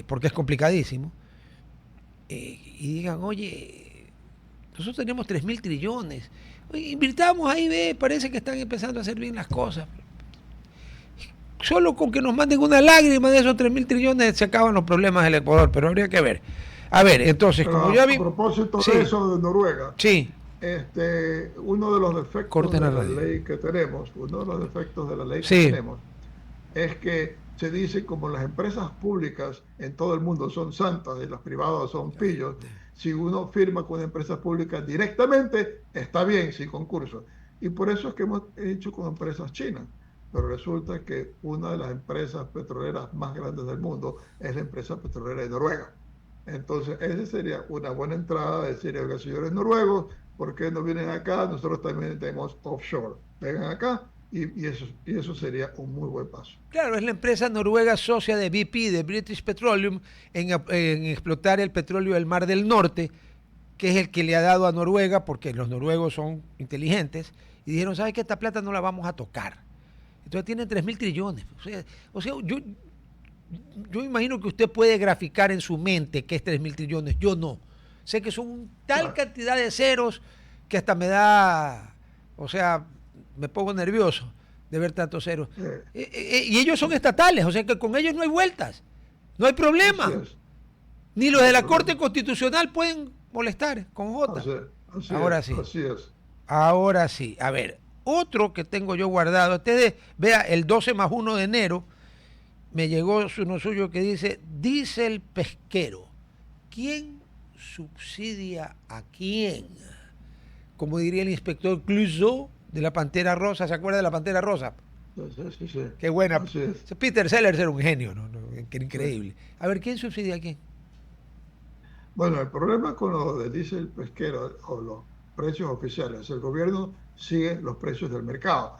porque es complicadísimo, y digan, oye, nosotros tenemos 3.000 trillones, oye, invirtamos ahí, ve, parece que están empezando a hacer bien las cosas. Solo con que nos manden una lágrima de esos 3.000 trillones se acaban los problemas del Ecuador, pero habría que ver. A ver, entonces, Pero como ya a vi... propósito de Sí, eso de Noruega, sí, uno de los defectos corten de la la radio. ley que tenemos, uno de los defectos de la ley que Sí, tenemos, es que se dice como las empresas públicas en todo el mundo son santas y las privadas son pillos, si uno firma con empresas públicas directamente, está bien, sin concurso. Y por eso es que hemos hecho con empresas chinas. pero resulta que una de las empresas petroleras más grandes del mundo es la empresa petrolera de Noruega. Entonces, esa sería una buena entrada, decir, oiga, señores noruegos, ¿por qué no vienen acá? Nosotros también tenemos offshore. Vengan acá y eso sería un muy buen paso. Claro, es la empresa noruega socia de BP, de British Petroleum, en explotar el petróleo del Mar del Norte, que es el que le ha dado a Noruega, porque los noruegos son inteligentes, y dijeron, ¿sabes qué? Esta plata no la vamos a tocar. Entonces tienen 3.000 trillones. O sea yo imagino que usted puede graficar en su mente que es 3.000 trillones. Yo no. Sé que son tal Claro. cantidad de ceros que hasta me da, o sea, me pongo nervioso de ver tantos ceros. Eh, Y ellos son estatales, o sea que con ellos no hay vueltas, no hay así problema. es, Ni los no hay de la Corte problema. Constitucional pueden molestar con J. Así, así Ahora es, sí, así es. ahora sí. A ver, otro que tengo yo guardado, ustedes, vea, el 12 más 1 de enero me llegó uno suyo que dice, diésel pesquero, ¿quién subsidia a quién? Como diría el inspector Clouseau de la Pantera Rosa, ¿se acuerda de la Pantera Rosa? Sí, sí, sí, sí. Qué buena. Así es. Peter Sellers era un genio, ¿no? Que era Sí. increíble. A ver, ¿quién subsidia a quién? Bueno, el problema con lo del diésel pesquero o los precios oficiales, el gobierno sigue los precios del mercado,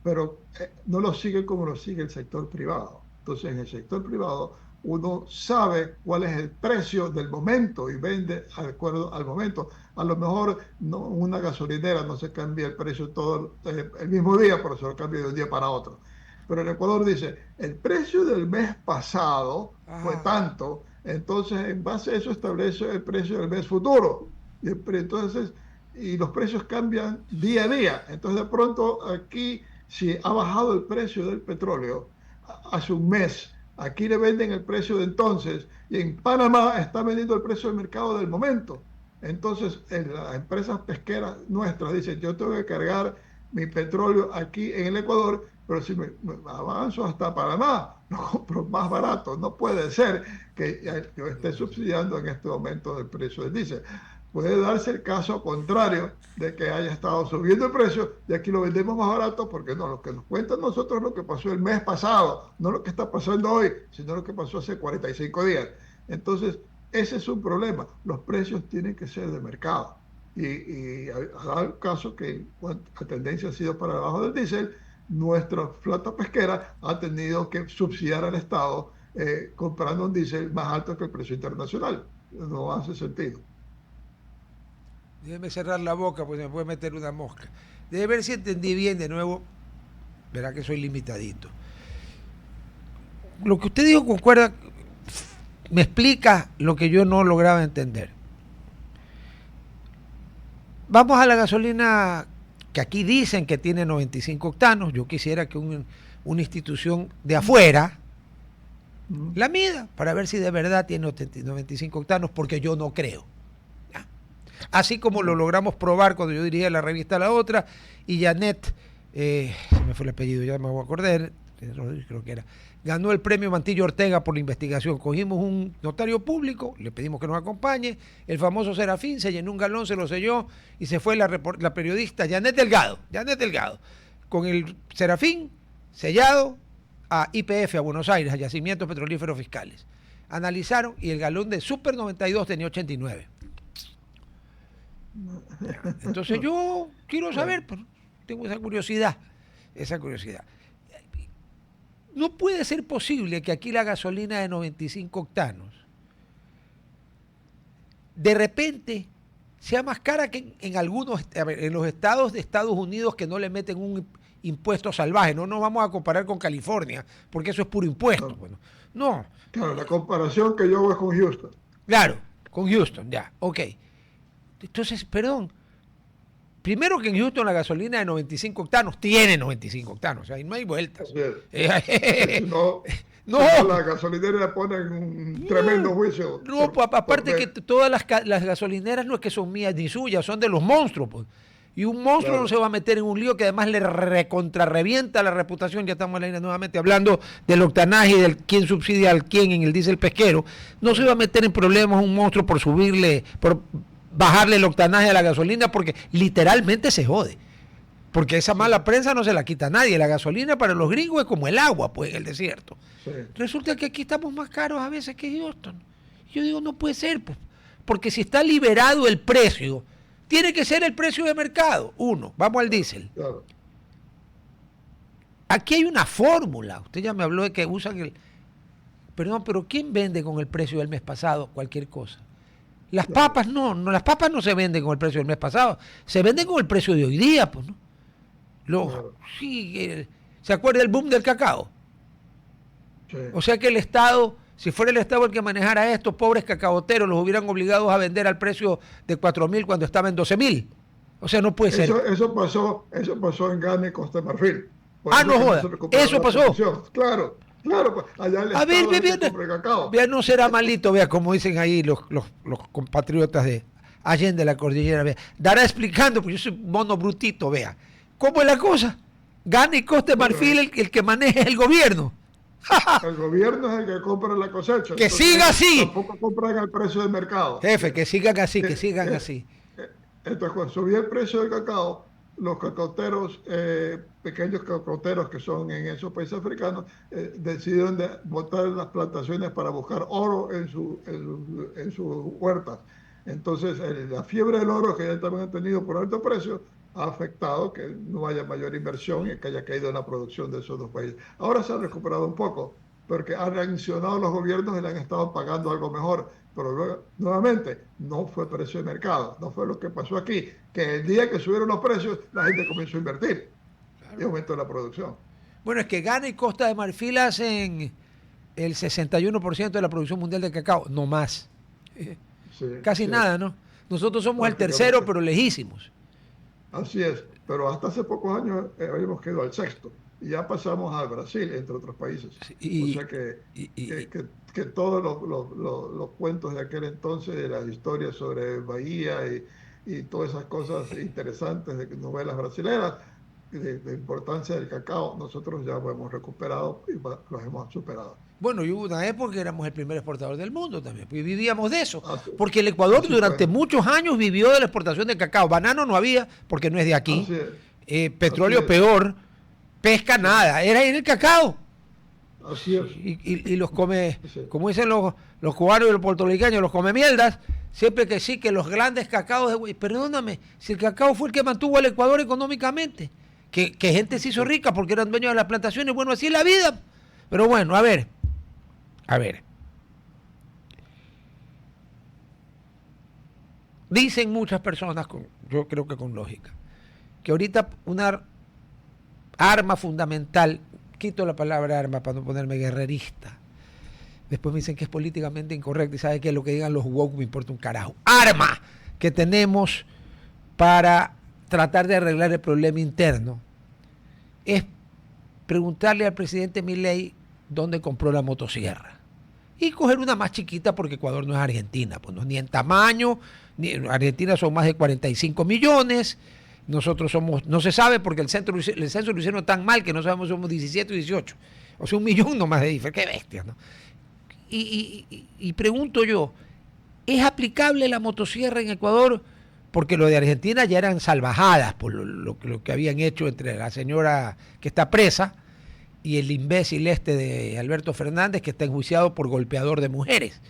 pero no los sigue como los sigue el sector privado. Entonces, en el sector privado, uno sabe cuál es el precio del momento y vende de acuerdo al momento. A lo mejor no, una gasolinera no se cambia el precio todo el mismo día, pero se lo cambia de un día para otro. Pero el Ecuador dice, el precio del mes pasado fue Ah, tanto, entonces en base a eso establece el precio del mes futuro. Entonces, y los precios cambian día a día. Entonces, de pronto aquí si ha bajado el precio del petróleo hace un mes, aquí le venden el precio de entonces y en Panamá está vendiendo el precio del mercado del momento. Entonces, las empresas pesqueras nuestras dicen, yo tengo que cargar mi petróleo aquí en el Ecuador, pero si me avanzo hasta Panamá, lo compro más barato. No puede ser que yo esté subsidiando en este momento el precio del diésel. Puede darse el caso contrario de que haya estado subiendo el precio y aquí lo vendemos más barato porque no, lo que nos cuentan nosotros es lo que pasó el mes pasado, no lo que está pasando hoy, sino lo que pasó hace 45 días. Entonces, ese es un problema. Los precios tienen que ser de mercado. Y ha dado el caso que la tendencia ha sido para abajo del diésel, nuestra flota pesquera ha tenido que subsidiar al Estado comprando un diésel más alto que el precio internacional. No hace sentido. déjeme cerrar la boca, pues me puede meter una mosca. Debe ver si entendí bien de nuevo. Verá que soy limitadito. Lo que usted dijo concuerda, me explica lo que yo no lograba entender. Vamos a la gasolina que aquí dicen que tiene 95 octanos. Yo quisiera que una institución de afuera Mm. la mida para ver si de verdad tiene 95 octanos, porque yo no creo. ¿Ya? Así como lo logramos probar cuando yo dirigía la revista La Otra y Janet, se me fue el apellido, ya me voy a acordar, creo que era, ganó el premio Mantillo Ortega por la investigación. Cogimos un notario público, le pedimos que nos acompañe, el famoso Serafín se llenó un galón, se lo selló y se fue la periodista Janet Delgado, con el Serafín sellado a YPF, a Buenos Aires, a Yacimientos Petrolíferos Fiscales. Analizaron y el galón de Super 92 tenía 89. Entonces yo quiero saber, pues, tengo esa curiosidad. No puede ser posible que aquí la gasolina de 95 octanos de repente sea más cara que en algunos, en los estados de Estados Unidos que no le meten un impuesto salvaje. No nos vamos a comparar con California, porque eso es puro impuesto. No. Bueno, no, Claro, la comparación que yo hago es con Houston. claro, con Houston, ya, ok. Entonces, perdón, primero que en Houston la gasolina de 95 octanos tiene 95 octanos, o sea, ahí no hay vueltas. Así es. Que si no, No, si no, la gasolinera le ponen un tremendo juicio no, por aparte que ver. todas las gasolineras no es que son mías ni suyas, son de los monstruos, pues. Y un monstruo no se Claro, va a meter en un lío que además le recontrarrevienta la reputación. Ya estamos nuevamente hablando del octanaje y del quién subsidia al quién en el diésel pesquero. No se va a meter en problemas un monstruo por bajarle el octanaje a la gasolina, porque literalmente se jode. Porque esa Sí, mala prensa no se la quita a nadie. La gasolina para los gringos es como el agua, pues, en el desierto. sí, Resulta que aquí estamos más caros a veces que Houston. Yo digo, no puede ser, pues, porque si está liberado el precio, tiene que ser el precio de mercado. Uno, vamos al diésel. claro, Aquí hay una fórmula. Usted ya me habló de que usan el... Perdón, pero ¿quién vende con el precio del mes pasado cualquier cosa? Las claro, papas las papas no se venden con el precio del mes pasado, se venden con el precio de hoy día, pues, ¿no? claro, Sí, ¿se acuerda el boom del cacao? sí. O sea que el Estado, si fuera el Estado el que manejara a estos pobres cacaoteros, los hubieran obligado a vender al precio de 4.000 cuando estaba en 12.000. O sea, no puede ser. Eso pasó en Ghana y Costa de Marfil. Por Ah, eso no que no se joda, recuperaron eso la pasó. producción. Claro, claro, pues allá el A ver, Estado es el que compra el cacao. vea, no será malito, vea, como dicen ahí los compatriotas de Allende la cordillera, vea. Dará explicando, porque yo soy mono brutito, vea. ¿Cómo es la cosa? Gana y Costa de Bueno, Marfil el que maneja el gobierno. el gobierno es el que compra la cosecha, Que entonces siga ellos así. tampoco compran al precio de mercado. Jefe, que sigan así, que Eh, sigan eh, así. Entonces, cuando subía el precio del cacao, los cacauteros, pequeños cacauteros que son en esos países africanos, decidieron botar las plantaciones para buscar oro en sus huertas. Entonces, la fiebre del oro que ya también han tenido por alto precio ha afectado que no haya mayor inversión y que haya caído en la producción de esos dos países. Ahora se ha recuperado un poco, porque han reaccionado los gobiernos y le han estado pagando algo mejor, pero luego, nuevamente, no fue precio de mercado, no fue lo que pasó aquí, que el día que subieron los precios, la gente comenzó a invertir y aumentó la producción. Bueno, es que Ghana y Costa de Marfil hacen el 61% de la producción mundial de cacao, no más. Sí, Casi sí es, nada, ¿no? Nosotros somos el tercero, prácticamente. pero lejísimos. Así es, pero hasta hace pocos años habíamos quedado al sexto y ya pasamos al Brasil, entre otros países. O Y, sea y, y, que todos los cuentos de aquel entonces, de las historias sobre Bahía y todas esas cosas interesantes de novelas brasileras, de importancia del cacao, nosotros ya lo hemos recuperado y los hemos superado. bueno, y hubo una época que éramos el primer exportador del mundo también, pues vivíamos de eso. Así, Porque el Ecuador así durante fue, muchos años vivió de la exportación de cacao. Banano no había, porque no es de aquí. así es, así Petróleo es, peor. Pesca sí, nada. Era en el cacao. así es. Y los come, Sí. como dicen los cubanos y los puertorriqueños, los come mierdas. Siempre que sí, que los grandes cacaos perdóname, si el cacao fue el que mantuvo al Ecuador económicamente, que gente se hizo Sí. rica porque eran dueños de las plantaciones, bueno, así es la vida. Pero bueno, a ver, dicen muchas personas, yo creo que con lógica, que ahorita una arma fundamental, quito la palabra arma para no ponerme guerrerista, después me dicen que es políticamente incorrecto y sabe que lo que digan los woke me importa un carajo. Arma que tenemos para tratar de arreglar el problema interno es preguntarle al presidente Milei dónde compró la motosierra y coger una más chiquita porque Ecuador no es Argentina, pues no, ni en tamaño, ni en Argentina son más de 45 millones, nosotros somos, no se sabe porque el censo lo hicieron tan mal que no sabemos si somos 17 o 18, o sea, 1 millón nomás de diferencia, qué bestia, ¿no? Y pregunto yo, ¿es aplicable la motosierra en Ecuador? Porque lo de Argentina ya eran salvajadas por lo que habían hecho entre la señora que está presa y el imbécil este de Alberto Fernández que está enjuiciado por golpeador de mujeres.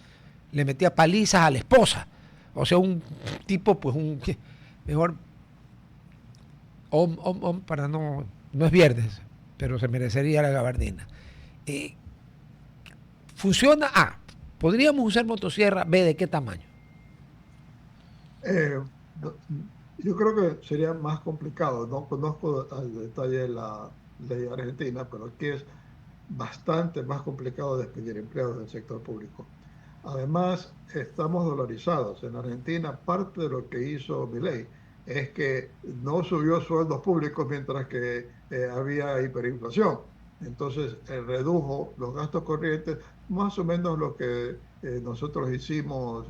Le metía palizas a la esposa. O sea, un tipo, pues mejor, para no es viernes, pero se merecería la gabardina. Eh, Funciona A. Podríamos usar motosierra B. ¿De qué tamaño? Eh, no- yo creo que sería más complicado. No conozco al detalle la ley argentina, pero aquí es bastante más complicado despedir empleados del sector público. Además, estamos dolarizados. En Argentina, parte de lo que hizo Milei es que no subió sueldos públicos mientras que había hiperinflación. Entonces, redujo los gastos corrientes, más o menos lo que nosotros hicimos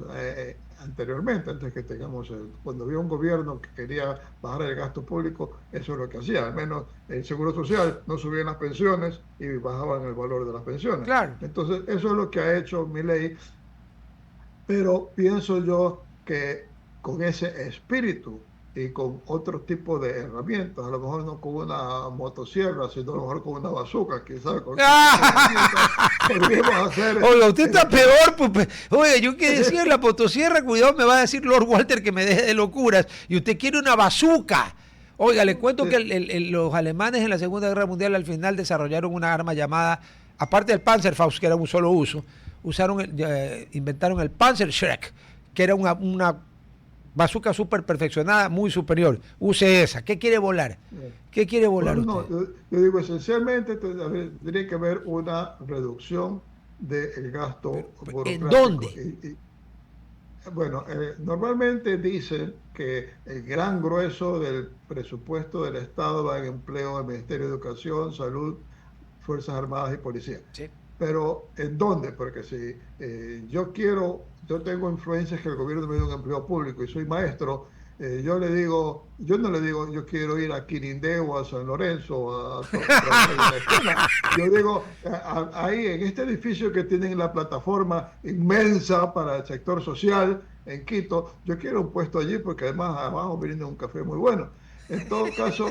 anteriormente, antes que tengamos, cuando había un gobierno que quería bajar el gasto público, eso es lo que hacía. Al menos el Seguro Social no subían las pensiones y bajaban el valor de las pensiones. Claro. Entonces, eso es lo que ha hecho Milei, pero pienso yo que con ese espíritu y con otro tipo de herramientas, a lo mejor no con una motosierra, sino a lo mejor con una bazooka, quizás con otro tipo de herramientas, podríamos hacer... Oiga, usted está peor, pues. Oiga, yo que decía la motosierra, cuidado, me va a decir Lord Walter que me deje de locuras. Y usted quiere una bazooka. Oiga, le cuento que los alemanes en la Segunda Guerra Mundial al final desarrollaron una arma llamada, aparte del Panzerfaust, que era un solo uso, inventaron el Panzerschreck, que era una bazooka súper perfeccionada, muy superior. Use esa. ¿Qué quiere volar? ¿Qué quiere volar Bueno, usted? no, yo digo, esencialmente tendría que haber una reducción del gasto ¿En burocrático. dónde? Bueno, normalmente dicen que el gran grueso del presupuesto del Estado va en empleo del Ministerio de Educación, Salud, Fuerzas Armadas y Policía. Sí. Pero ¿en dónde? Porque si yo tengo influencias que el gobierno me dé un empleo público y soy maestro, yo no le digo, yo quiero ir a Quirindeo, a San Lorenzo, a trabajar en una escuela. Yo digo, ahí en este edificio que tienen la plataforma inmensa para el sector social en Quito, yo quiero un puesto allí porque además abajo viene un café muy bueno. En todo caso,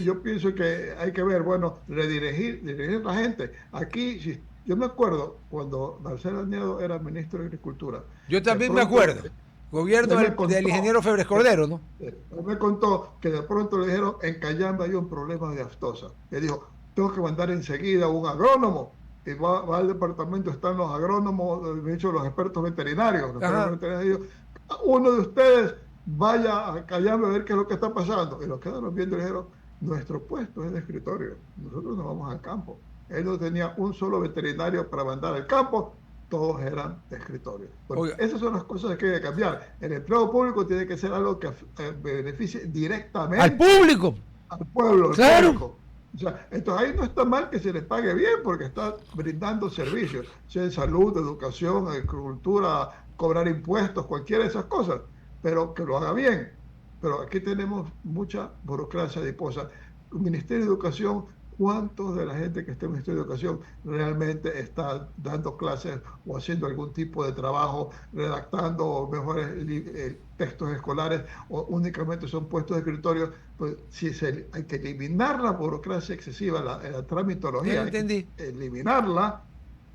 yo pienso que hay que ver, bueno, dirigir la gente. Aquí, yo me acuerdo cuando Marcelo Añado era ministro de Agricultura, Yo de también me pronto, acuerdo. Gobierno él me del ingeniero contó, Febres Cordero, ¿no? él me contó que de pronto le dijeron, en Cayambe hay un problema de aftosa. Le dijo, tengo que mandar enseguida a un agrónomo. Y va al departamento, están los agrónomos, de hecho los expertos veterinarios, Ajá. uno de ustedes vaya a Cayambe a ver qué es lo que está pasando. Y lo quedaron viendo y le dijeron, nuestro puesto es de escritorio, nosotros no vamos al campo. Él no tenía un solo veterinario para mandar al campo, todos eran de escritorio. Bueno, Oiga, esas son las cosas que hay que cambiar. El empleo público tiene que ser algo que beneficie al directamente público. al pueblo, al Claro. público. O sea, entonces ahí no está mal que se les pague bien porque está brindando servicios, sea en salud, educación, agricultura, cobrar impuestos, cualquiera de esas cosas, pero que lo haga bien. Pero aquí tenemos mucha burocracia adiposa. El Ministerio de Educación, ¿cuántos de la gente que está en el Ministerio de Educación realmente está dando clases o haciendo algún tipo de trabajo, redactando mejores textos escolares o únicamente son puestos de escritorio? Pues si hay que eliminar la burocracia excesiva, la Ya tramitología, hay que entendí. eliminarla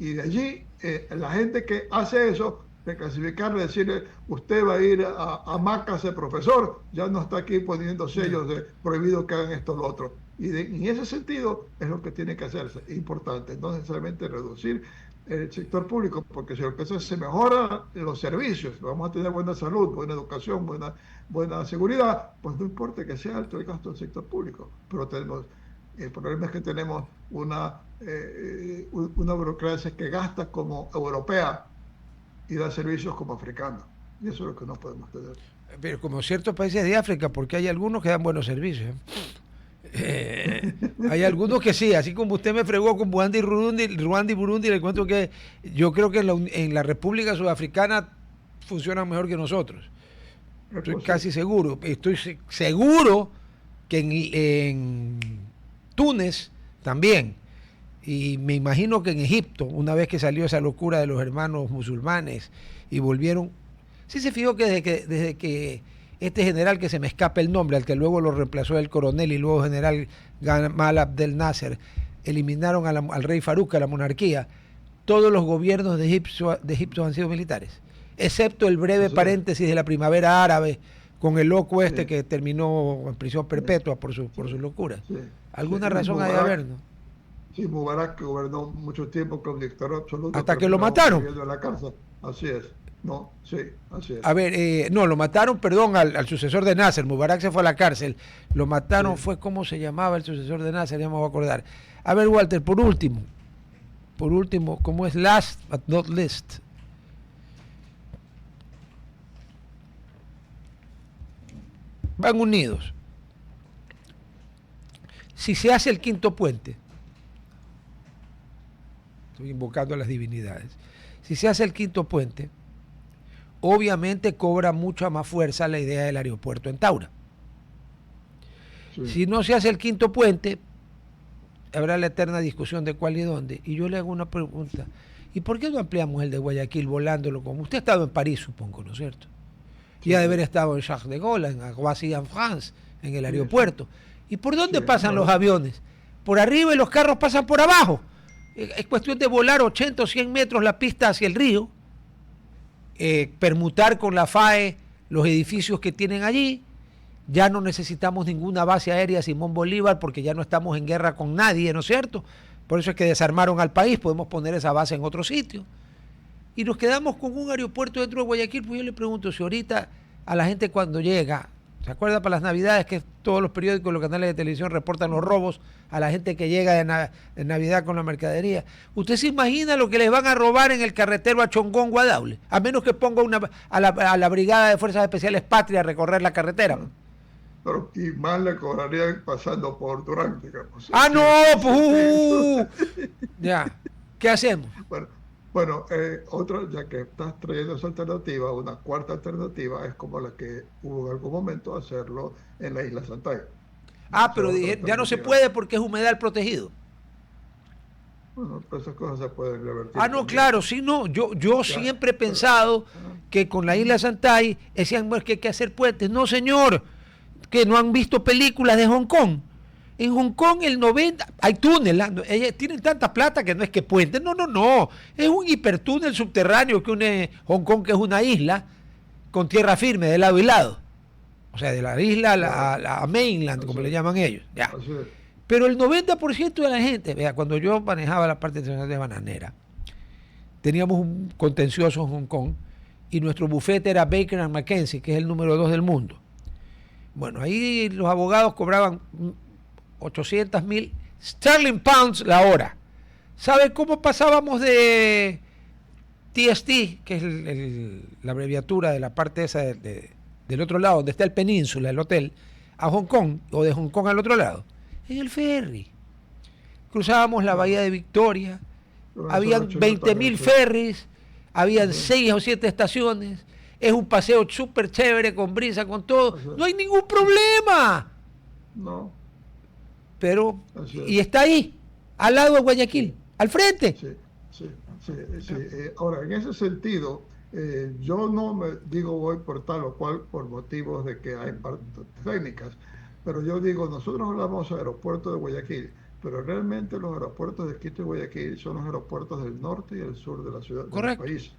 y de allí la gente que hace eso, reclasificarle, decirle, usted va a ir a Maca a ser profesor, ya no está aquí poniendo sellos de prohibido que hagan esto o lo otro. En ese sentido es lo que tiene que hacerse, importante, no necesariamente reducir el sector público, porque si lo que hace se mejora los servicios, vamos a tener buena salud, buena educación, buena seguridad, pues no importa que sea alto el gasto del sector público, pero el problema es que tenemos una burocracia que gasta como europea y da servicios como africana, y eso es lo que no podemos tener. Pero como ciertos países de África, porque hay algunos que dan buenos servicios. Hay algunos que sí, así como usted me fregó con Ruanda y Burundi, le cuento que yo creo que en la República Sudafricana funcionan mejor que nosotros. Es Estoy casi posible. seguro. Estoy seguro que en Túnez también. Y me imagino que en Egipto, una vez que salió esa locura de los hermanos musulmanes y volvieron. Sí se fijó que desde que este general, que se me escapa el nombre, al que luego lo reemplazó el coronel y luego general Gamal Abdel Nasser, eliminaron al rey Farouk, a la monarquía, todos los gobiernos de Egipto han sido militares, excepto el breve Así es. paréntesis de la primavera árabe con el loco este Sí, que terminó en prisión sí, perpetua por sí, sus locuras. sí, sí. Alguna Y razón hay de haber, ¿no? Mubarak, que gobernó mucho tiempo con dictador absoluto, Hasta que lo terminó mataron. muriendo en la cárcel. Así es. No, sí, así A es. ver, no, lo mataron, perdón, al sucesor de Nasser. Mubarak se fue a la cárcel. Lo mataron, Sí. fue, ¿cómo se llamaba el sucesor de Nasser? Ya me voy a acordar. A ver, Walter, por último, ¿cómo es last but not least? Van unidos. Si se hace el quinto puente, estoy invocando a las divinidades, si se hace el quinto puente, obviamente cobra mucha más fuerza la idea del aeropuerto en Taura. Sí. Si no se hace el quinto puente, habrá la eterna discusión de cuál y dónde. Y yo le hago una pregunta. ¿Y por qué no ampliamos el de Guayaquil volándolo como usted ha estado en París, supongo, ¿no es cierto? Y ha de haber estado en Charles de Gaulle, en Roissy-en-France, en el aeropuerto. ¿Y por dónde pasan los aviones? Por arriba y los carros pasan por abajo. Es cuestión de volar 80 o 100 metros la pista hacia el río, permutar con la FAE los edificios que tienen allí. Ya no necesitamos ninguna base aérea Simón Bolívar porque ya no estamos en guerra con nadie, ¿no es cierto? Por eso es que desarmaron al país, podemos poner esa base en otro sitio. Y nos quedamos con un aeropuerto dentro de Guayaquil. Pues yo le pregunto si ahorita a la gente cuando llega, ¿se acuerda para las Navidades que todos los periódicos, los canales de televisión reportan los robos a la gente que llega de Navidad con la mercadería? ¿Usted se imagina lo que les van a robar en el carretero a Chongón, Guadaule? A menos que ponga a la Brigada de Fuerzas Especiales Patria a recorrer la carretera. Pero, y más le cobrarían pasando por Durán, digamos. ¡Ah, no! Pues, ya. ¿Qué hacemos? Bueno, otra, ya que estás trayendo esa alternativa, una cuarta alternativa es como la que hubo en algún momento hacerlo en la isla Santay. Pero ya no se puede porque es humedal protegido. Bueno, pues esas cosas se pueden revertir. No, también. claro, sí, no. Yo siempre he pensado que con la isla Santay decían que hay que hacer puentes. No, señor, que no han visto películas de Hong Kong. En Hong Kong el 90, hay túneles, ellos tienen tanta plata que no es que puentes, no, es un hipertúnel subterráneo que une Hong Kong, que es una isla, con tierra firme de lado y lado. O sea, de la isla a mainland, como le llaman ellos. Ya. Pero el 90% de la gente, vea, cuando yo manejaba la parte internacional de Bananera, teníamos un contencioso en Hong Kong y nuestro bufete era Baker & McKenzie, que es el número 2 del mundo. Bueno, ahí los abogados cobraban 800,000 sterling pounds la hora. ¿Sabe cómo pasábamos de TST, que es la abreviatura de la parte esa del otro lado, donde está el Península, el hotel, a Hong Kong, o de Hong Kong al otro lado? En el ferry. Cruzábamos la bahía de Victoria, habían 20,000 ferries, habían 6 o 7 estaciones, es un paseo súper chévere, con brisa, con todo, no hay ningún problema. No. Pero, y está ahí, al lado de Guayaquil, al frente. Sí. Ahora, en ese sentido, yo no me digo voy por tal o cual por motivos de que hay partes técnicas, pero yo digo, nosotros hablamos del aeropuerto de Guayaquil, pero realmente los aeropuertos de Quito y Guayaquil son los aeropuertos del norte y del sur de la ciudad del país.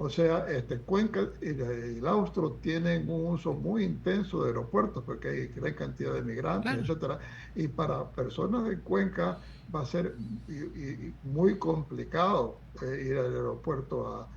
O sea, Cuenca y el Austro tienen un uso muy intenso de aeropuertos porque hay gran cantidad de migrantes, etcétera. Y para personas de Cuenca va a ser muy complicado ir al aeropuerto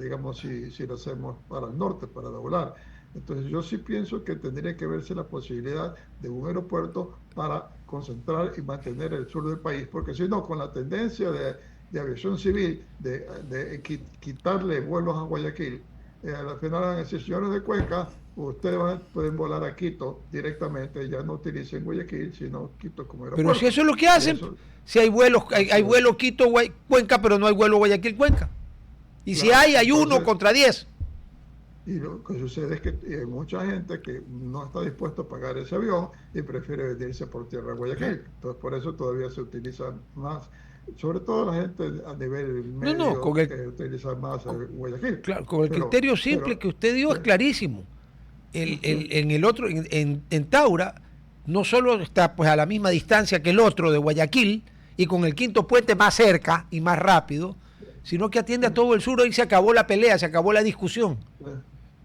digamos, si lo hacemos para el norte, para doblar. Entonces yo sí pienso que tendría que verse la posibilidad de un aeropuerto para concentrar y mantener el sur del país, porque si no, con la tendencia de aviación civil, de quitarle vuelos a Guayaquil, al final van a decir, señores de Cuenca, ustedes pueden volar a Quito directamente, ya no utilicen Guayaquil, sino Quito como aeropuerto. Pero si eso es lo que hacen, si hay vuelos, hay vuelo Quito-Cuenca, pero no hay vuelo Guayaquil-Cuenca. Y si hay uno contra 10. Y lo que sucede es que hay mucha gente que no está dispuesto a pagar ese avión y prefiere venirse por tierra a Guayaquil. Entonces, por eso todavía se utiliza más, sobre todo la gente a nivel medio que utiliza más Guayaquil. Claro, con el criterio simple que usted dio es clarísimo. En el otro, en Taura, no solo está pues a la misma distancia que el otro de Guayaquil y con el quinto puente más cerca y más rápido, sino que atiende a todo el sur. Ahí se acabó la pelea, se acabó la discusión.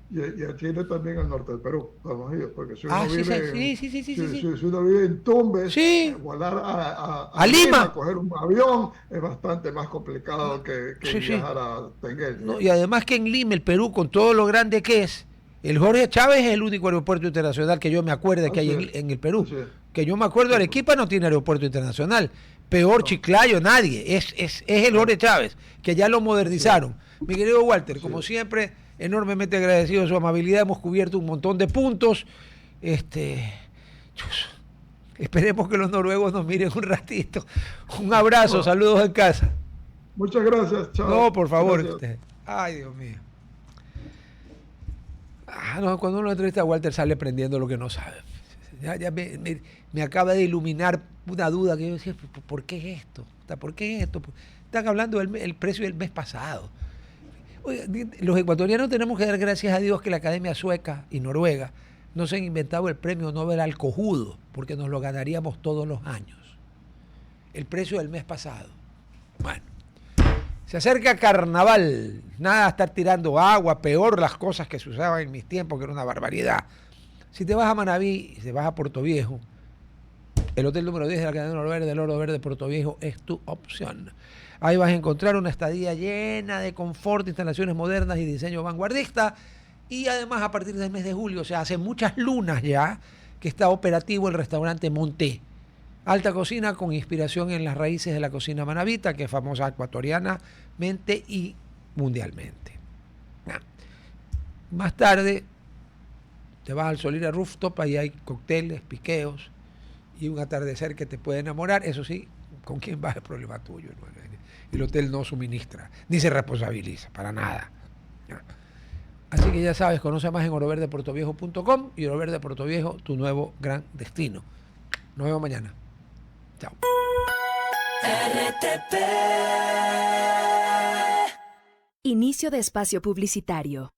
Y a Chile también, al norte del Perú, vamos a ir, porque si uno si uno vive en Tumbes, volar a Lima, a coger un avión, es bastante más complicado que viajar a Tenguel. No, y además que en Lima, el Perú, con todo lo grande que es, el Jorge Chávez es el único aeropuerto internacional que yo me acuerdo que hay en el Perú. Que yo me acuerdo, Arequipa no tiene aeropuerto internacional. Peor, Chiclayo, nadie. Es el Jorge Chávez, que ya lo modernizaron. Mi querido Walter, como siempre, enormemente agradecido de su amabilidad. Hemos cubierto un montón de puntos. Esperemos que los noruegos nos miren un ratito. Un abrazo, saludos en casa. Muchas gracias, chao. No, por favor. Ay, Dios mío. No, cuando uno entrevista a Walter sale aprendiendo lo que no sabe. Ya me acaba de iluminar una duda que yo decía, ¿por qué es esto? ¿Por qué es esto? Están hablando del precio del mes pasado. Oye, los ecuatorianos tenemos que dar gracias a Dios que la Academia Sueca y Noruega no se han inventado el premio Nobel al cojudo, porque nos lo ganaríamos todos los años. El precio del mes pasado. Bueno, se acerca carnaval. Nada de estar tirando agua, peor las cosas que se usaban en mis tiempos, que era una barbaridad. Si te vas a Manabí, si te vas a Puerto Viejo, el hotel número 10 de la cadena Oro Verde, el Oro Verde Puerto Viejo, es tu opción. Ahí vas a encontrar una estadía llena de confort, instalaciones modernas y diseño vanguardista. Y además, a partir del mes de julio, o sea, hace muchas lunas ya, que está operativo el restaurante Monté. Alta cocina con inspiración en las raíces de la cocina manabita, que es famosa ecuatorianamente y mundialmente. Más tarde, te vas al Solira Rooftop, ahí hay cócteles, piqueos y un atardecer que te puede enamorar. Eso sí, con quién vas es problema tuyo, ¿no? El hotel no suministra, ni se responsabiliza, para nada. Así que ya sabes, conoce más en oroverdeportoviejo.com y Oro Verde Puerto Viejo, tu nuevo gran destino. Nos vemos mañana. Chao. RTP. Inicio de espacio publicitario.